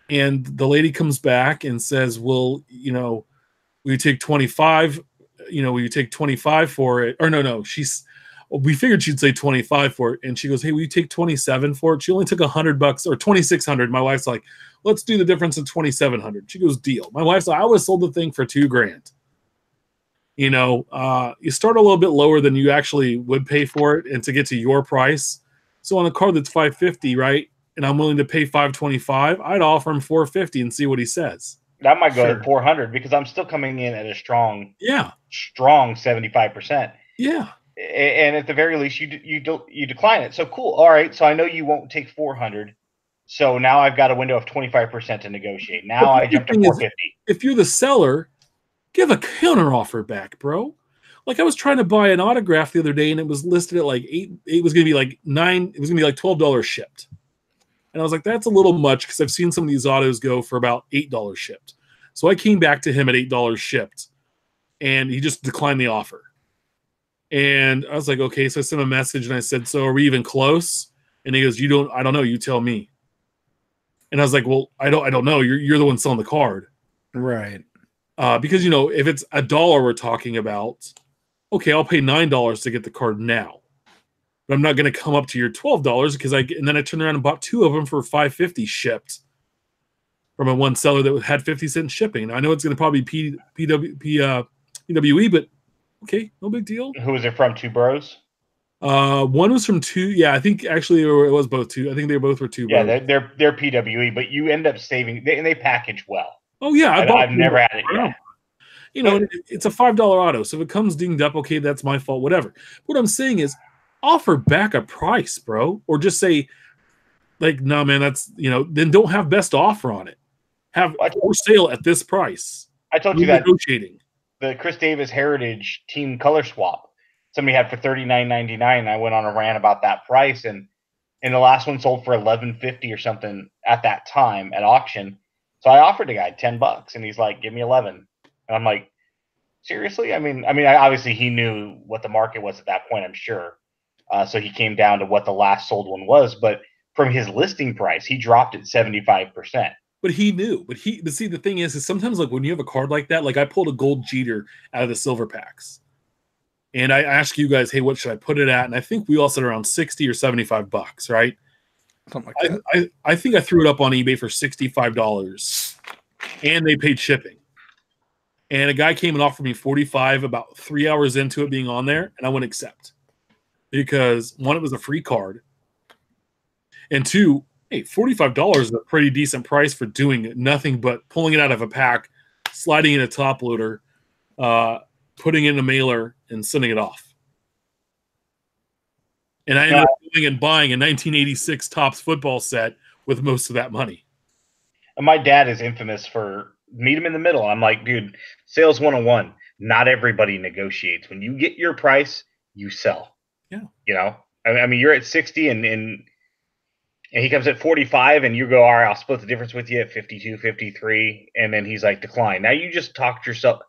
Speaker 1: And the lady comes back and says, "Well, will you take 25? Will you take 25 for it?" Or no. We figured she'd say 25 for it, and she goes, "Hey, will you take 27 for it?" She only took $100 or 2,600. My wife's like, "Let's do the difference in 2,700." She goes, "Deal." My wife's like, "I would have sold the thing for $2,000." You start a little bit lower than you actually would pay for it, and to get to your price. So on a car that's 550, right? And I'm willing to pay 525, I'd offer him 450 and see what he says.
Speaker 3: That might go to 400 because I'm still coming in at a strong 75%.
Speaker 1: Yeah.
Speaker 3: And at the very least, you decline it. So cool. All right. So I know you won't take 400. So now I've got a window of 25% to negotiate. Now I jump to 450.
Speaker 1: If you're the seller, give a counter offer back, bro. Like I was trying to buy an autograph the other day and it was listed at like $8. It was going to be like $9. It was going to be like $12 shipped. And I was like, that's a little much because I've seen some of these autos go for about $8 shipped. So I came back to him at $8 shipped, and he just declined the offer. And I was like, okay. So I sent him a message, and I said, so are we even close? And he goes, I don't know. You tell me. And I was like, well, I don't know. You're the one selling the card.
Speaker 2: Right.
Speaker 1: Because, if it's $1 we're talking about, okay, I'll pay $9 to get the card now. But I'm not going to come up to your $12 because and then I turned around and bought 2 of them for $550 shipped from a one seller that had 50-cent shipping. I know it's going to probably be PWE, but okay, no big deal.
Speaker 3: Who was it from? Two Bros?
Speaker 1: One was from Two. Yeah, I think actually it was both Two. I think they both were Two Bros.
Speaker 3: Yeah, they're PWE, but you end up saving, and they package well.
Speaker 1: Oh yeah,
Speaker 3: I've never had it yet.
Speaker 1: It's a $5 auto, so if it comes dinged up, okay, that's my fault. Whatever. What I'm saying is, offer back a price, bro, or just say, like, no, man, that's then don't have best offer on it. Have for sale at this price.
Speaker 3: I told you that
Speaker 1: negotiating
Speaker 3: the Chris Davis Heritage Team Color Swap somebody had for $39.99. I went on a rant about that price, and the last one sold for $11.50 or something at that time at auction. So I offered the guy $10, and he's like, "Give me 11." And I'm like, seriously? I mean, obviously he knew what the market was at that point, I'm sure. So he came down to what the last sold one was, but from his listing price, he dropped it 75%.
Speaker 1: But he knew. But see, the thing is sometimes like when you have a card like that, like I pulled a gold Jeter out of the silver packs, and I asked you guys, hey, what should I put it at? And I think we all said around $60 or $75, right?
Speaker 2: Something like that.
Speaker 1: I think I threw it up on eBay for $65, and they paid shipping. And a guy came and offered me $45 about 3 hours into it being on there, and I wouldn't accept. Because one, it was a free card, and two, Hey, $45 is a pretty decent price for doing nothing but pulling it out of a pack, sliding in a top loader, putting in a mailer, and sending it off. And I ended up going and buying a 1986 Topps football set with most of that money.
Speaker 3: And my dad is infamous for meet him in the middle. I'm like, dude, sales 101. Not everybody negotiates. When you get your price, you sell.
Speaker 1: Yeah.
Speaker 3: You know, I mean, you're at 60 and he comes at 45 and you go, all right, I'll split the difference with you at 52, 53. And then he's like, decline. Now you just talked yourself.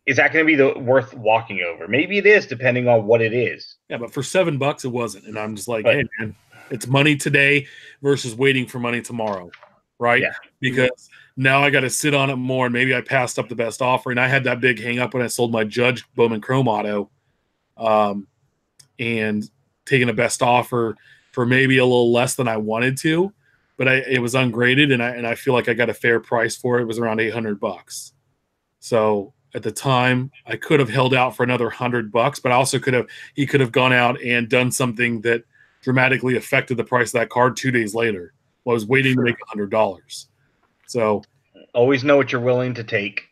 Speaker 3: Is that going to be worth walking over? Maybe it is, depending on what it is.
Speaker 1: Yeah, but for $7, it wasn't. And I'm just like, hey, man, it's money today versus waiting for money tomorrow, right?
Speaker 3: Yeah.
Speaker 1: Because now I got to sit on it more, and maybe I passed up the best offer. And I had that big hang up when I sold my Judge Bowman Chrome Auto, and taking a best offer for maybe a little less than I wanted to, but it was ungraded, and I feel like I got a fair price for it. It was around $800. So at the time, I could have held out for another $100, but I also he could have gone out and done something that dramatically affected the price of that card 2 days later. Well, I was waiting to make $100. So
Speaker 3: always know what you're willing to take,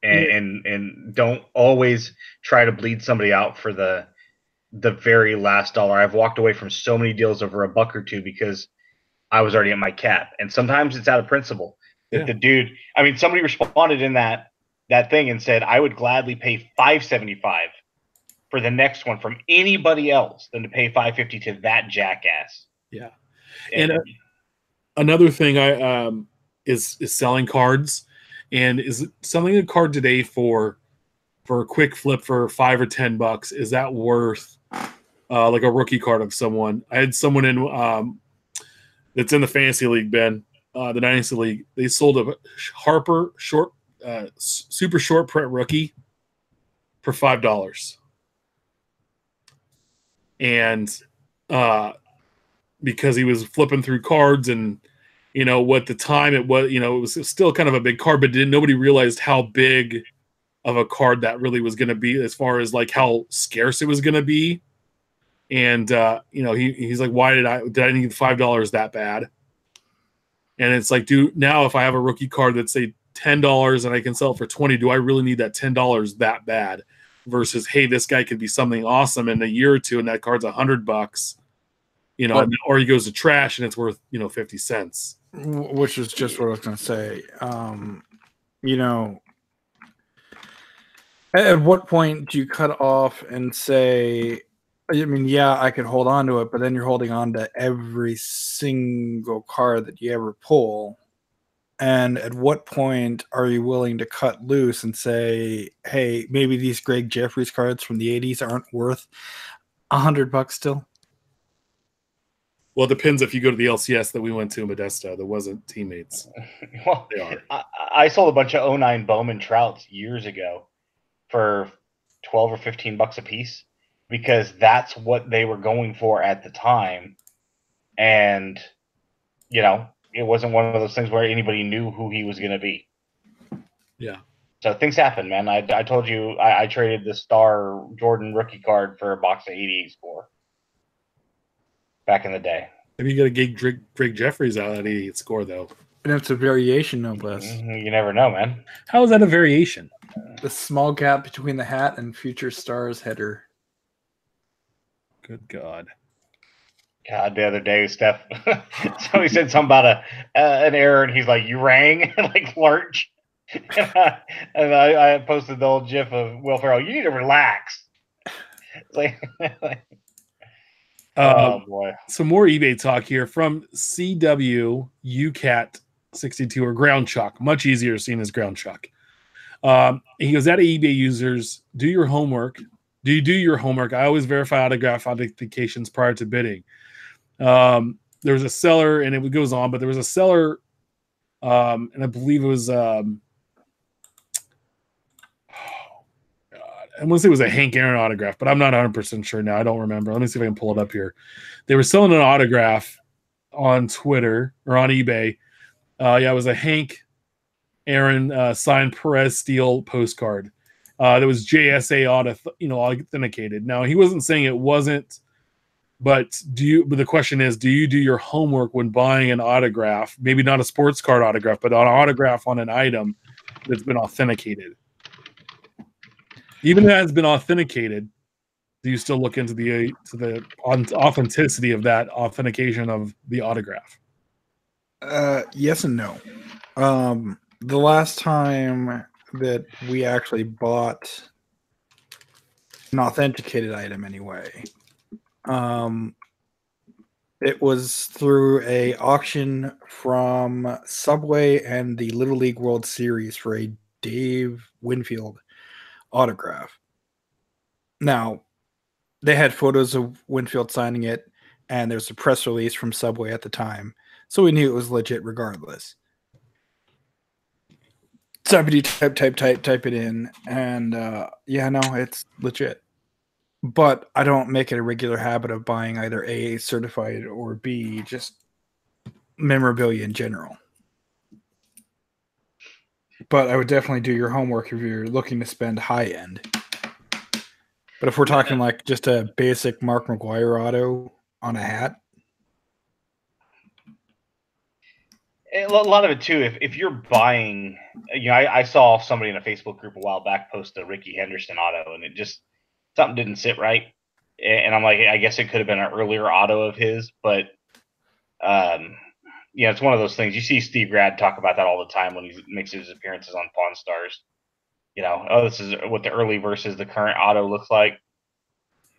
Speaker 3: and don't always try to bleed somebody out for the very last dollar. I've walked away from so many deals over $1 or $2 because I was already at my cap. And sometimes it's out of principle that the dude, I mean, somebody responded in that thing and said, I would gladly pay $575 for the next one from anybody else than to pay $550 to that jackass.
Speaker 1: Yeah. And another thing is selling cards, and is selling a card today for a quick flip for $5 or $10. Is that worth like a rookie card of someone? I had someone in that's in the fantasy league, Ben, the Dynasty League. They sold a Harper super short print rookie for $5, and because he was flipping through cards, and at the time it was it was still kind of a big card, but nobody realized how big of a card that really was going to be, as far as like how scarce it was going to be. And he's like, why did I need $5 that bad? And it's like, dude, now if I have a rookie card that's say $10 and I can sell it for $20, do I really need that $10 that bad? Versus, hey, this guy could be something awesome in a year or two, and that card's $100, or he goes to trash and it's worth 50 cents.
Speaker 2: Which is just what I was going to say. At what point do you cut off and say, I mean, yeah, I could hold on to it, but then you're holding on to every single card that you ever pull. And at what point are you willing to cut loose and say, hey, maybe these Greg Jeffries cards from the 80s aren't worth $100 still?
Speaker 1: Well, it depends if you go to the LCS that we went to in Modesto. There wasn't teammates.
Speaker 3: Well, they are. I sold a bunch of 09 Bowman Trouts years ago for $12 or $15 a piece, because that's what they were going for at the time. And, it wasn't one of those things where anybody knew who he was going to be.
Speaker 1: Yeah.
Speaker 3: So things happen, man. I told you I traded the Star Jordan rookie card for a box of 88 score back in the day.
Speaker 1: Maybe you got to get Greg Jeffries out of that 88 score, though.
Speaker 2: And it's a variation, no less.
Speaker 3: You never know, man.
Speaker 1: How is that a variation?
Speaker 2: The small gap between the hat and future stars header.
Speaker 1: Good God.
Speaker 3: God, the other day, Steph, so he said something about an error, and he's like, you rang, like lurch. And I posted the old gif of Will Ferrell, you need to relax. Like, oh, boy.
Speaker 1: Some more eBay talk here from CW UCAT 62, or Ground Chuck. Much easier seen as Ground Chuck. He goes, out of eBay users, do your homework. Do you do your homework? I always verify autograph authentications prior to bidding. There was a seller, and it goes on, but there was a seller, and I believe it was, I want to say it was a Hank Aaron autograph, but I'm not 100% sure now. I don't remember. Let me see if I can pull it up here. They were selling an autograph on Twitter or on eBay. It was a Hank Aaron signed Perez Steel postcard. That was JSA authenticated. Now, he wasn't saying it wasn't But the question is, do you do your homework when buying an autograph? Maybe not a sports card autograph, but an autograph on an item that's been authenticated. Even if it has been authenticated, do you still look into the authenticity of that authentication of the autograph?
Speaker 2: Yes and no. The last time that we actually bought an authenticated item anyway, it was through a auction from Subway and the Little League World Series for a Dave Winfield autograph. Now, they had photos of Winfield signing it, and there's a press release from Subway at the time, so we knew it was legit regardless. Somebody type it in, and yeah, no, it's legit. But I don't make it a regular habit of buying either A, certified, or B, just memorabilia in general. But I would definitely do your homework if you're looking to spend high end. But if we're talking like just a basic Mark McGwire auto on a hat.
Speaker 3: A lot of it too, if you're buying, I saw somebody in a Facebook group a while back post a Ricky Henderson auto, and it just, something didn't sit right. And I'm like, I guess it could have been an earlier auto of his, but it's one of those things. You see Steve Grad talk about that all the time when he makes his appearances on Pawn Stars. This is what the early versus the current auto looks like.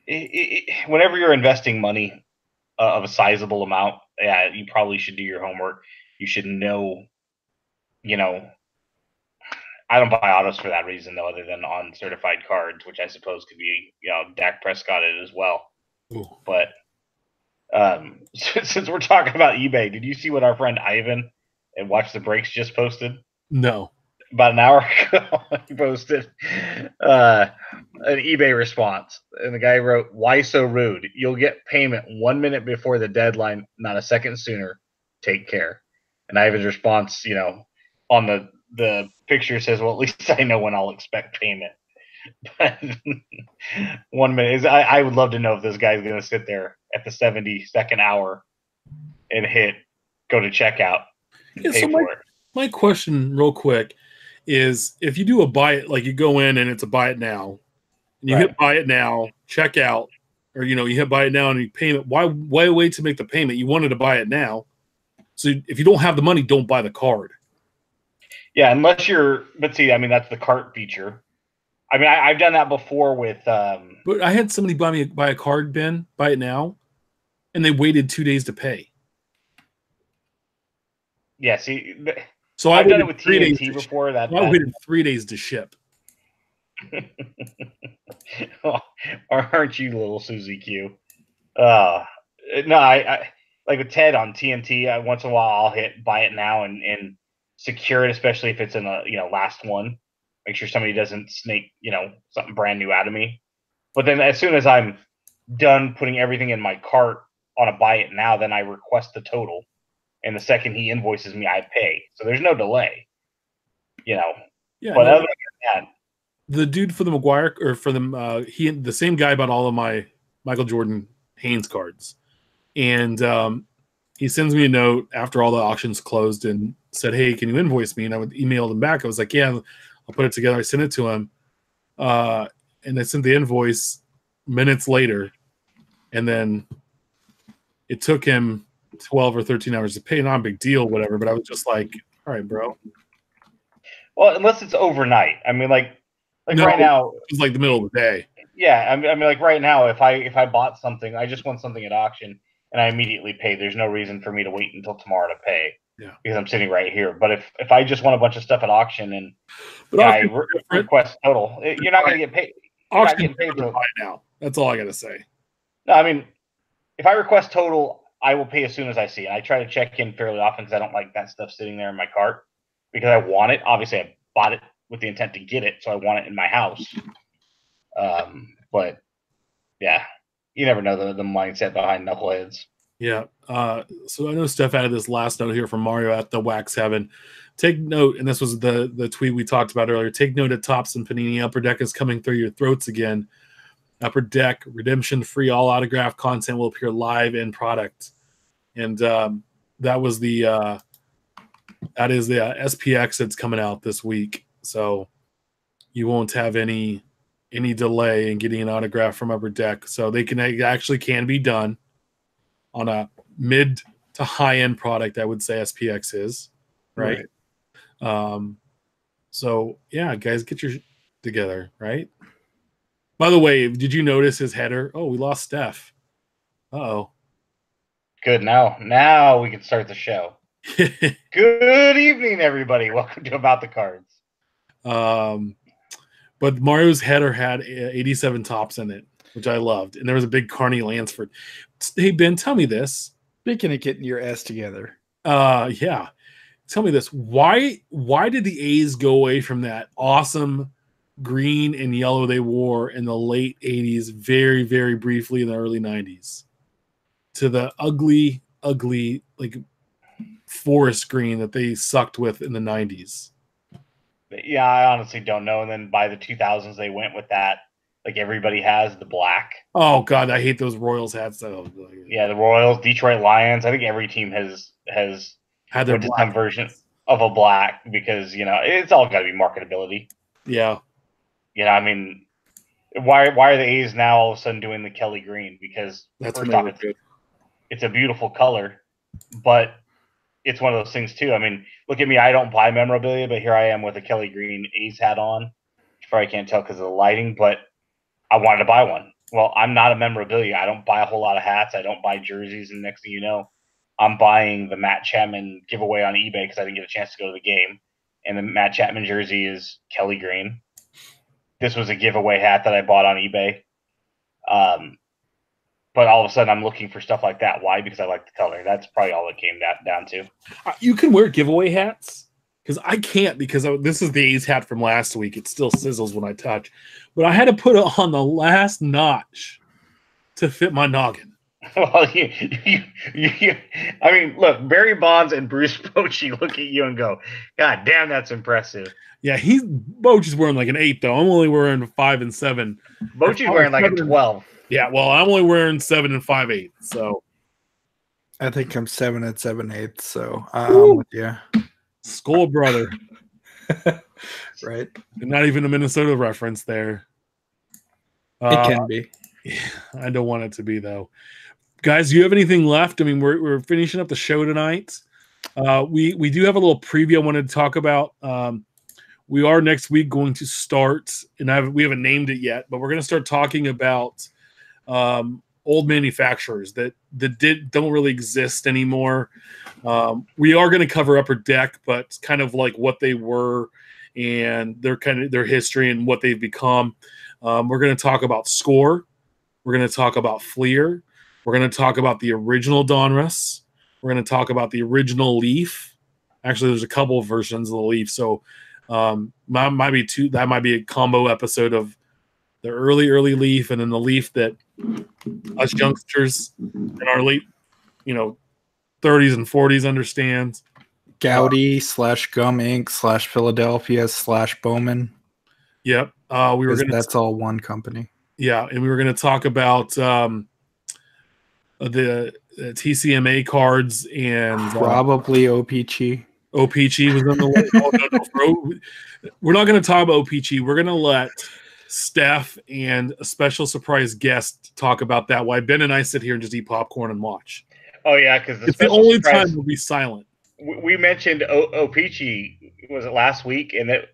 Speaker 3: Whenever you're investing money of a sizable amount, yeah, you probably should do your homework. You should know, I don't buy autos for that reason, though, other than on certified cards, which I suppose could be, Dak Prescott it as well. Ooh. But since we're talking about eBay, did you see what our friend Ivan at Watch the Breaks just posted?
Speaker 1: No.
Speaker 3: About an hour ago, he posted an eBay response, and the guy wrote, "Why so rude? You'll get payment 1 minute before the deadline, not a second sooner. Take care." And Ivan's response, on the picture says, "Well, at least I know when I'll expect payment." But 1 minute is. I would love to know if this guy's going to sit there at the 72nd hour and hit go to checkout and pay for it.
Speaker 1: My question, real quick, is if you do a buy it, like you go in and it's a buy it now, and you hit buy it now, check out, or you hit buy it now and you pay it. Why wait to make the payment? You wanted to buy it now, so if you don't have the money, don't buy the card.
Speaker 3: Yeah, unless you're. But see, I mean, that's the cart feature. I mean, I've done that before with.
Speaker 1: But I had somebody buy a card, Ben, buy it now, and they waited 2 days to pay.
Speaker 3: Yeah, see.
Speaker 1: So
Speaker 3: I've done it with TNT before. I
Speaker 1: waited 3 days to ship.
Speaker 3: Aren't you, little Susie Q? No, I like with Ted on TNT. Once in a while, I'll hit buy it now and secure it, especially if it's in a last one. Make sure somebody doesn't snake something brand new out of me. But then as soon as I'm done putting everything in my cart on a buy it now, then I request the total. And the second he invoices me, I pay. So there's no delay, Yeah. But other than that,
Speaker 1: the dude for the McGuire or for them, the same guy bought all of my Michael Jordan Haynes cards, and he sends me a note after all the auctions closed and said, "Hey, can you invoice me?" And I would email him back. I was like, "Yeah, I'll put it together." I sent it to him, and I sent the invoice minutes later, and then it took him 12 or 13 hours to pay. Not a big deal, whatever. But I was just like, all right, bro.
Speaker 3: Well, unless it's overnight. I mean, like right now,
Speaker 1: it's like the middle of the day.
Speaker 3: Yeah, I mean, like right now, if I bought something, I just want something at auction, and I immediately pay. There's no reason for me to wait until tomorrow to pay.
Speaker 1: Yeah,
Speaker 3: because I'm sitting right here. But if I just want a bunch of stuff at auction and I request total, you're not going to get paid. You're not getting paid
Speaker 1: right now. That's all I got to say.
Speaker 3: No, I mean, if I request total, I will pay as soon as I see it. I try to check in fairly often because I don't like that stuff sitting there in my cart because I want it. Obviously, I bought it with the intent to get it, so I want it in my house. But yeah, you never know the mindset behind knuckleheads.
Speaker 1: Yeah. So I know Steph added this last note here from Mario at the Wax Heaven. Take note, and this was the tweet we talked about earlier. Take note at Tops and Panini. Upper Deck is coming through your throats again. Upper Deck redemption free all autograph content will appear live in product, and that is the SPX that's coming out this week. So you won't have any delay in getting an autograph from Upper Deck. So it actually can be done on a mid to high end product. I would say SPX is right. So yeah, guys, get your together, right? By the way, did you notice his header? Oh, we lost Steph. Uh-oh.
Speaker 3: Good. Now we can start the show. Good evening, everybody. Welcome to About the Cards.
Speaker 1: But Mario's header had 87 tops in it, which I loved. And there was a big Carney Lansford. Hey, Ben, tell me this.
Speaker 2: Speaking of getting your S together.
Speaker 1: Yeah. Tell me this. Why did the A's go away from that awesome green and yellow they wore in the late 80s, very, very briefly in the early 90s, to the ugly, like forest green that they sucked with in the 90s?
Speaker 3: Yeah, I honestly don't know. And then by the 2000s, they went with that. Like everybody has the black.
Speaker 1: Oh God, I hate those Royals hats.
Speaker 3: Yeah, the Royals, Detroit Lions. I think every team has
Speaker 1: had their black
Speaker 3: some version of a black because it's all got to be marketability.
Speaker 1: Yeah.
Speaker 3: I mean, why are the A's now all of a sudden doing the Kelly green? Because
Speaker 1: that's
Speaker 3: first off, it's a beautiful color, but it's one of those things too. I mean, look at me. I don't buy memorabilia, but here I am with a Kelly green A's hat on. You probably can't tell because of the lighting, but I wanted to buy one. Well, I'm not a memorabilia. I don't buy a whole lot of hats. I don't buy jerseys. And next thing you know, I'm buying the Matt Chapman giveaway on eBay because I didn't get a chance to go to the game. And the Matt Chapman jersey is Kelly green. This was a giveaway hat that I bought on eBay. But all of a sudden, I'm looking for stuff like that. Why? Because I like the color. That's probably all it came down to.
Speaker 1: You can wear giveaway hats? Because I can't, because this is the A's hat from last week. It still sizzles when I touch. But I had to put it on the last notch to fit my noggin.
Speaker 3: Well, I mean, look, Barry Bonds and Bruce Bochy look at you and go, God damn, that's impressive.
Speaker 1: Yeah, Bochy's wearing like an 8, though. I'm only wearing 5 and 7.
Speaker 3: Bochy's wearing like a 12.
Speaker 1: Yeah, well, I'm only wearing 7 and 5/8. So
Speaker 2: I think I'm 7 and 7/8. So I'm with you.
Speaker 1: Skull brother.
Speaker 2: Right.
Speaker 1: Not even a Minnesota reference there.
Speaker 2: It can be.
Speaker 1: Yeah, I don't want it to be, though. Guys, do you have anything left? I mean, we're finishing up the show tonight. We do have a little preview I wanted to talk about. We are next week going to start, and we haven't named it yet, but we're going to start talking about old manufacturers that don't really exist anymore. We are going to cover Upper Deck, but kind of like what they were and their history and what they've become. We're going to talk about Score. We're going to talk about Fleer. We're going to talk about the original Donruss. We're going to talk about the original Leaf. Actually, there's a couple of versions of the Leaf, so might be two. That might be a combo episode of the early Leaf, and then the Leaf that us youngsters in our late, 30s and 40s understand.
Speaker 2: Gowdy / Gum Inc. / Philadelphia / Bowman.
Speaker 1: Yep.
Speaker 2: That's all one company.
Speaker 1: Yeah, and we were going to talk about the TCMA cards and
Speaker 2: probably OPG.
Speaker 1: OPG was on the list. No. We're not going to talk about OPG. We're going to let Steph and a special surprise guest talk about that. While Ben and I sit here and just eat popcorn and watch.
Speaker 3: Oh yeah, because
Speaker 1: it's the only time we'll be silent.
Speaker 3: We mentioned OPG, was it last week, and that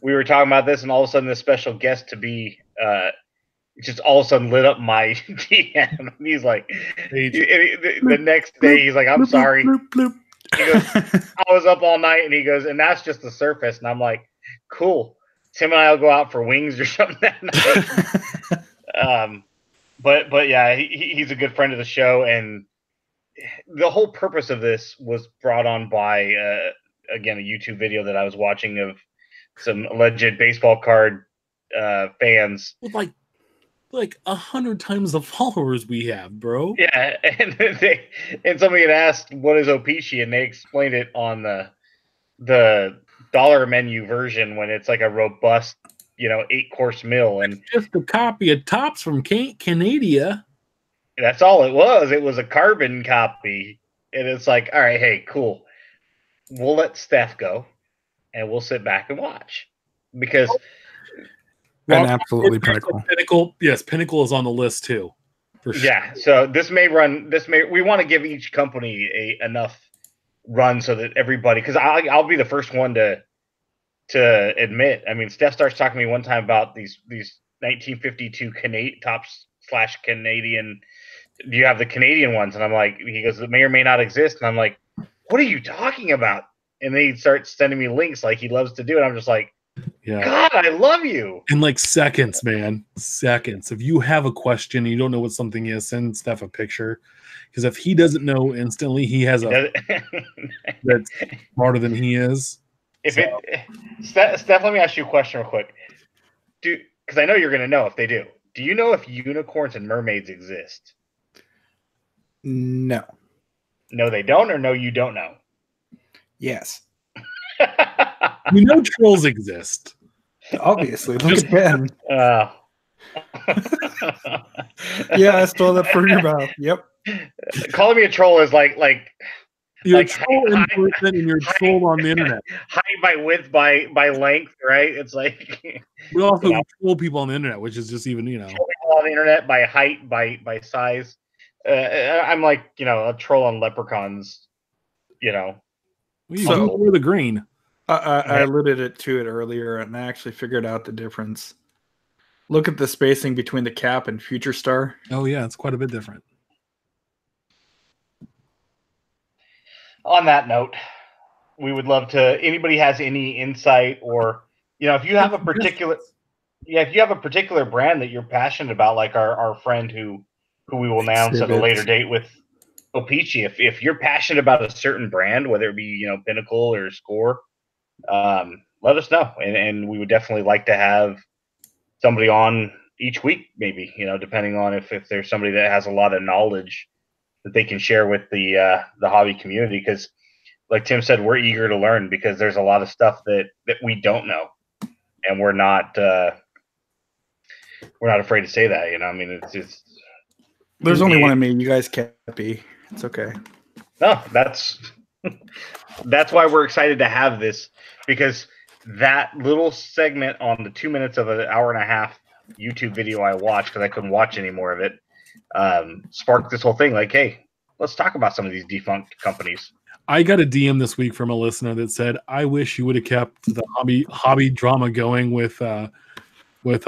Speaker 3: we were talking about this, and all of a sudden the special guest to be just all of a sudden lit up my DM. He's like, the next day he's like, I'm sorry. He goes, I was up all night, and he goes, and that's just the surface. And I'm like, cool. Tim and I will go out for wings or something that night. But yeah, he's a good friend of the show, and the whole purpose of this was brought on by again a YouTube video that I was watching of some alleged baseball card fans
Speaker 1: with like 100 times the followers we have, bro.
Speaker 3: Yeah, and somebody had asked what is OPG, and they explained it on the dollar menu version when it's like a robust 8-course meal, and
Speaker 1: just a copy of Tops from Canada.
Speaker 3: That's all it was. It was a carbon copy, and it's like, all right, hey, cool. We'll let Steph go, and we'll sit back and watch because.
Speaker 2: And absolutely Pinnacle.
Speaker 1: Pinnacle, yes, Pinnacle is on the list too. For sure.
Speaker 3: Yeah, so we want to give each company enough run so that everybody, because I'll be the first one to admit. I mean, Steph starts talking to me one time about these 1952 Tops/Canadian. Do you have the Canadian ones? And I'm like, he goes, it may or may not exist. And I'm like, what are you talking about? And then he starts sending me links like he loves to do. And I'm just like, yeah. God, I love you.
Speaker 1: In like seconds, man. Seconds. If you have a question and you don't know what something is, send Steph a picture. Because if he doesn't know instantly, he has that's smarter than he is.
Speaker 3: Steph, let me ask you a question real quick. Because I know you're going to know if they do. Do you know if unicorns and mermaids exist?
Speaker 2: No.
Speaker 3: No, they don't, or no, you don't know?
Speaker 2: Yes.
Speaker 1: You know trolls exist.
Speaker 2: Obviously. Look at Ben. Yeah, I stole that from your mouth. Yep.
Speaker 3: Calling me a troll is like
Speaker 1: you're a troll in person and you're a troll on the internet.
Speaker 3: Height by width by length, right? It's like
Speaker 1: we also troll people on the internet, which is just even,
Speaker 3: troll people on the internet by height, by size. I'm like, a troll on leprechauns,
Speaker 1: Well, you don't wear the green.
Speaker 2: I alluded to it earlier, and I actually figured out the difference. Look at the spacing between the cap and Future Star.
Speaker 1: Oh, yeah, it's quite a bit different.
Speaker 3: On that note, we would love to. Anybody has any insight, or if you have a particular, if you have a particular brand that you're passionate about, like our friend who we will announce at a later date with Opeachy. If you're passionate about a certain brand, whether it be Pinnacle or Score, let us know, and we would definitely like to have somebody on each week, maybe depending on if there's somebody that has a lot of knowledge that they can share with the hobby community, because like Tim said, we're eager to learn, because there's a lot of stuff that we don't know, and we're not afraid to say that. I mean, it's
Speaker 2: there's only one of me. You guys can't be. It's okay.
Speaker 3: No, that's why we're excited to have this, because that little segment on the 2 minutes of an hour and a half YouTube video I watched, because I couldn't watch any more of it, sparked this whole thing. Like, hey, let's talk about some of these defunct companies.
Speaker 1: I got a DM this week from a listener that said, I wish you would have kept the hobby drama going with a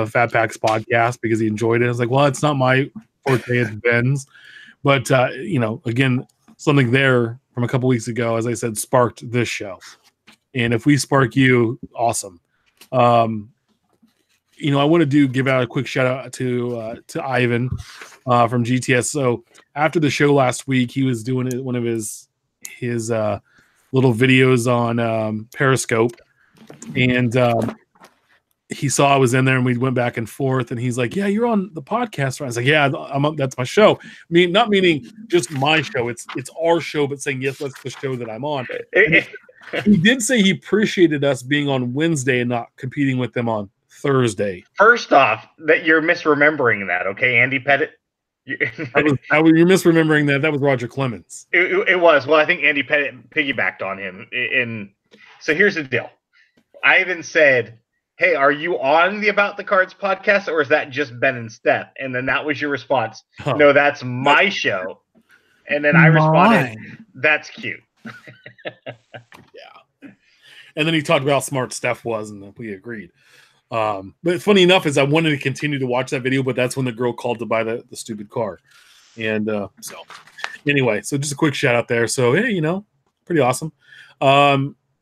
Speaker 1: Fat Packs podcast, because he enjoyed it. I was like, well, it's not my forte, it's Ben's. But, again, something there from a couple weeks ago, as I said, sparked this show. And if we spark you, awesome. I want to give out a quick shout out to Ivan from GTS. So after the show last week, he was doing one of his little videos on Periscope, and he saw I was in there, and we went back and forth. And he's like, "Yeah, you're on the podcast." I was like, "Yeah, that's my show." Not meaning just my show; it's our show, but saying yes, that's the show that I'm on. He did say he appreciated us being on Wednesday and not competing with them on Thursday.
Speaker 3: First off, that you're misremembering that, okay, Andy Pettit?
Speaker 1: You're misremembering that. That was Roger Clemens.
Speaker 3: It was. Well, I think Andy Pettit piggybacked on him. So here's the deal. Ivan said, hey, are you on the About the Cards podcast, or is that just Ben and Steph? And then that was your response. Oh, no, that's my show. And then I responded, that's cute.
Speaker 1: Yeah. And then he talked about how smart Steph was, and we agreed. But funny enough is I wanted to continue to watch that video, but that's when the girl called to buy the stupid car. And so anyway, so just a quick shout out there. So, hey, pretty awesome.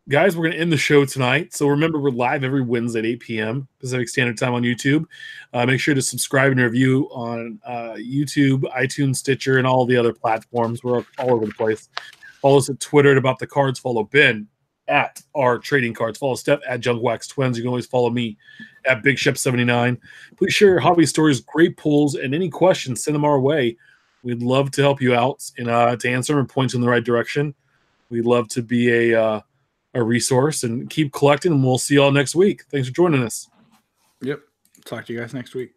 Speaker 1: Guys, we're going to end the show tonight. So remember, we're live every Wednesday at 8 p.m. Pacific Standard Time on YouTube. Make sure to subscribe and review on YouTube, iTunes, Stitcher, and all the other platforms. We're all over the place. Follow us at Twitter at About the Cards. Follow Ben at our trading cards. Follow Steph at Junkwax Twins. You can always follow me at Big Shep 79. Please share your hobby stories, great pulls, and any questions. Send them our way. We'd love to help you out and to answer and point you in the right direction. We'd love to be a resource, and keep collecting, and we'll see y'all next week. Thanks for joining us.
Speaker 2: Yep. Talk to you guys next week.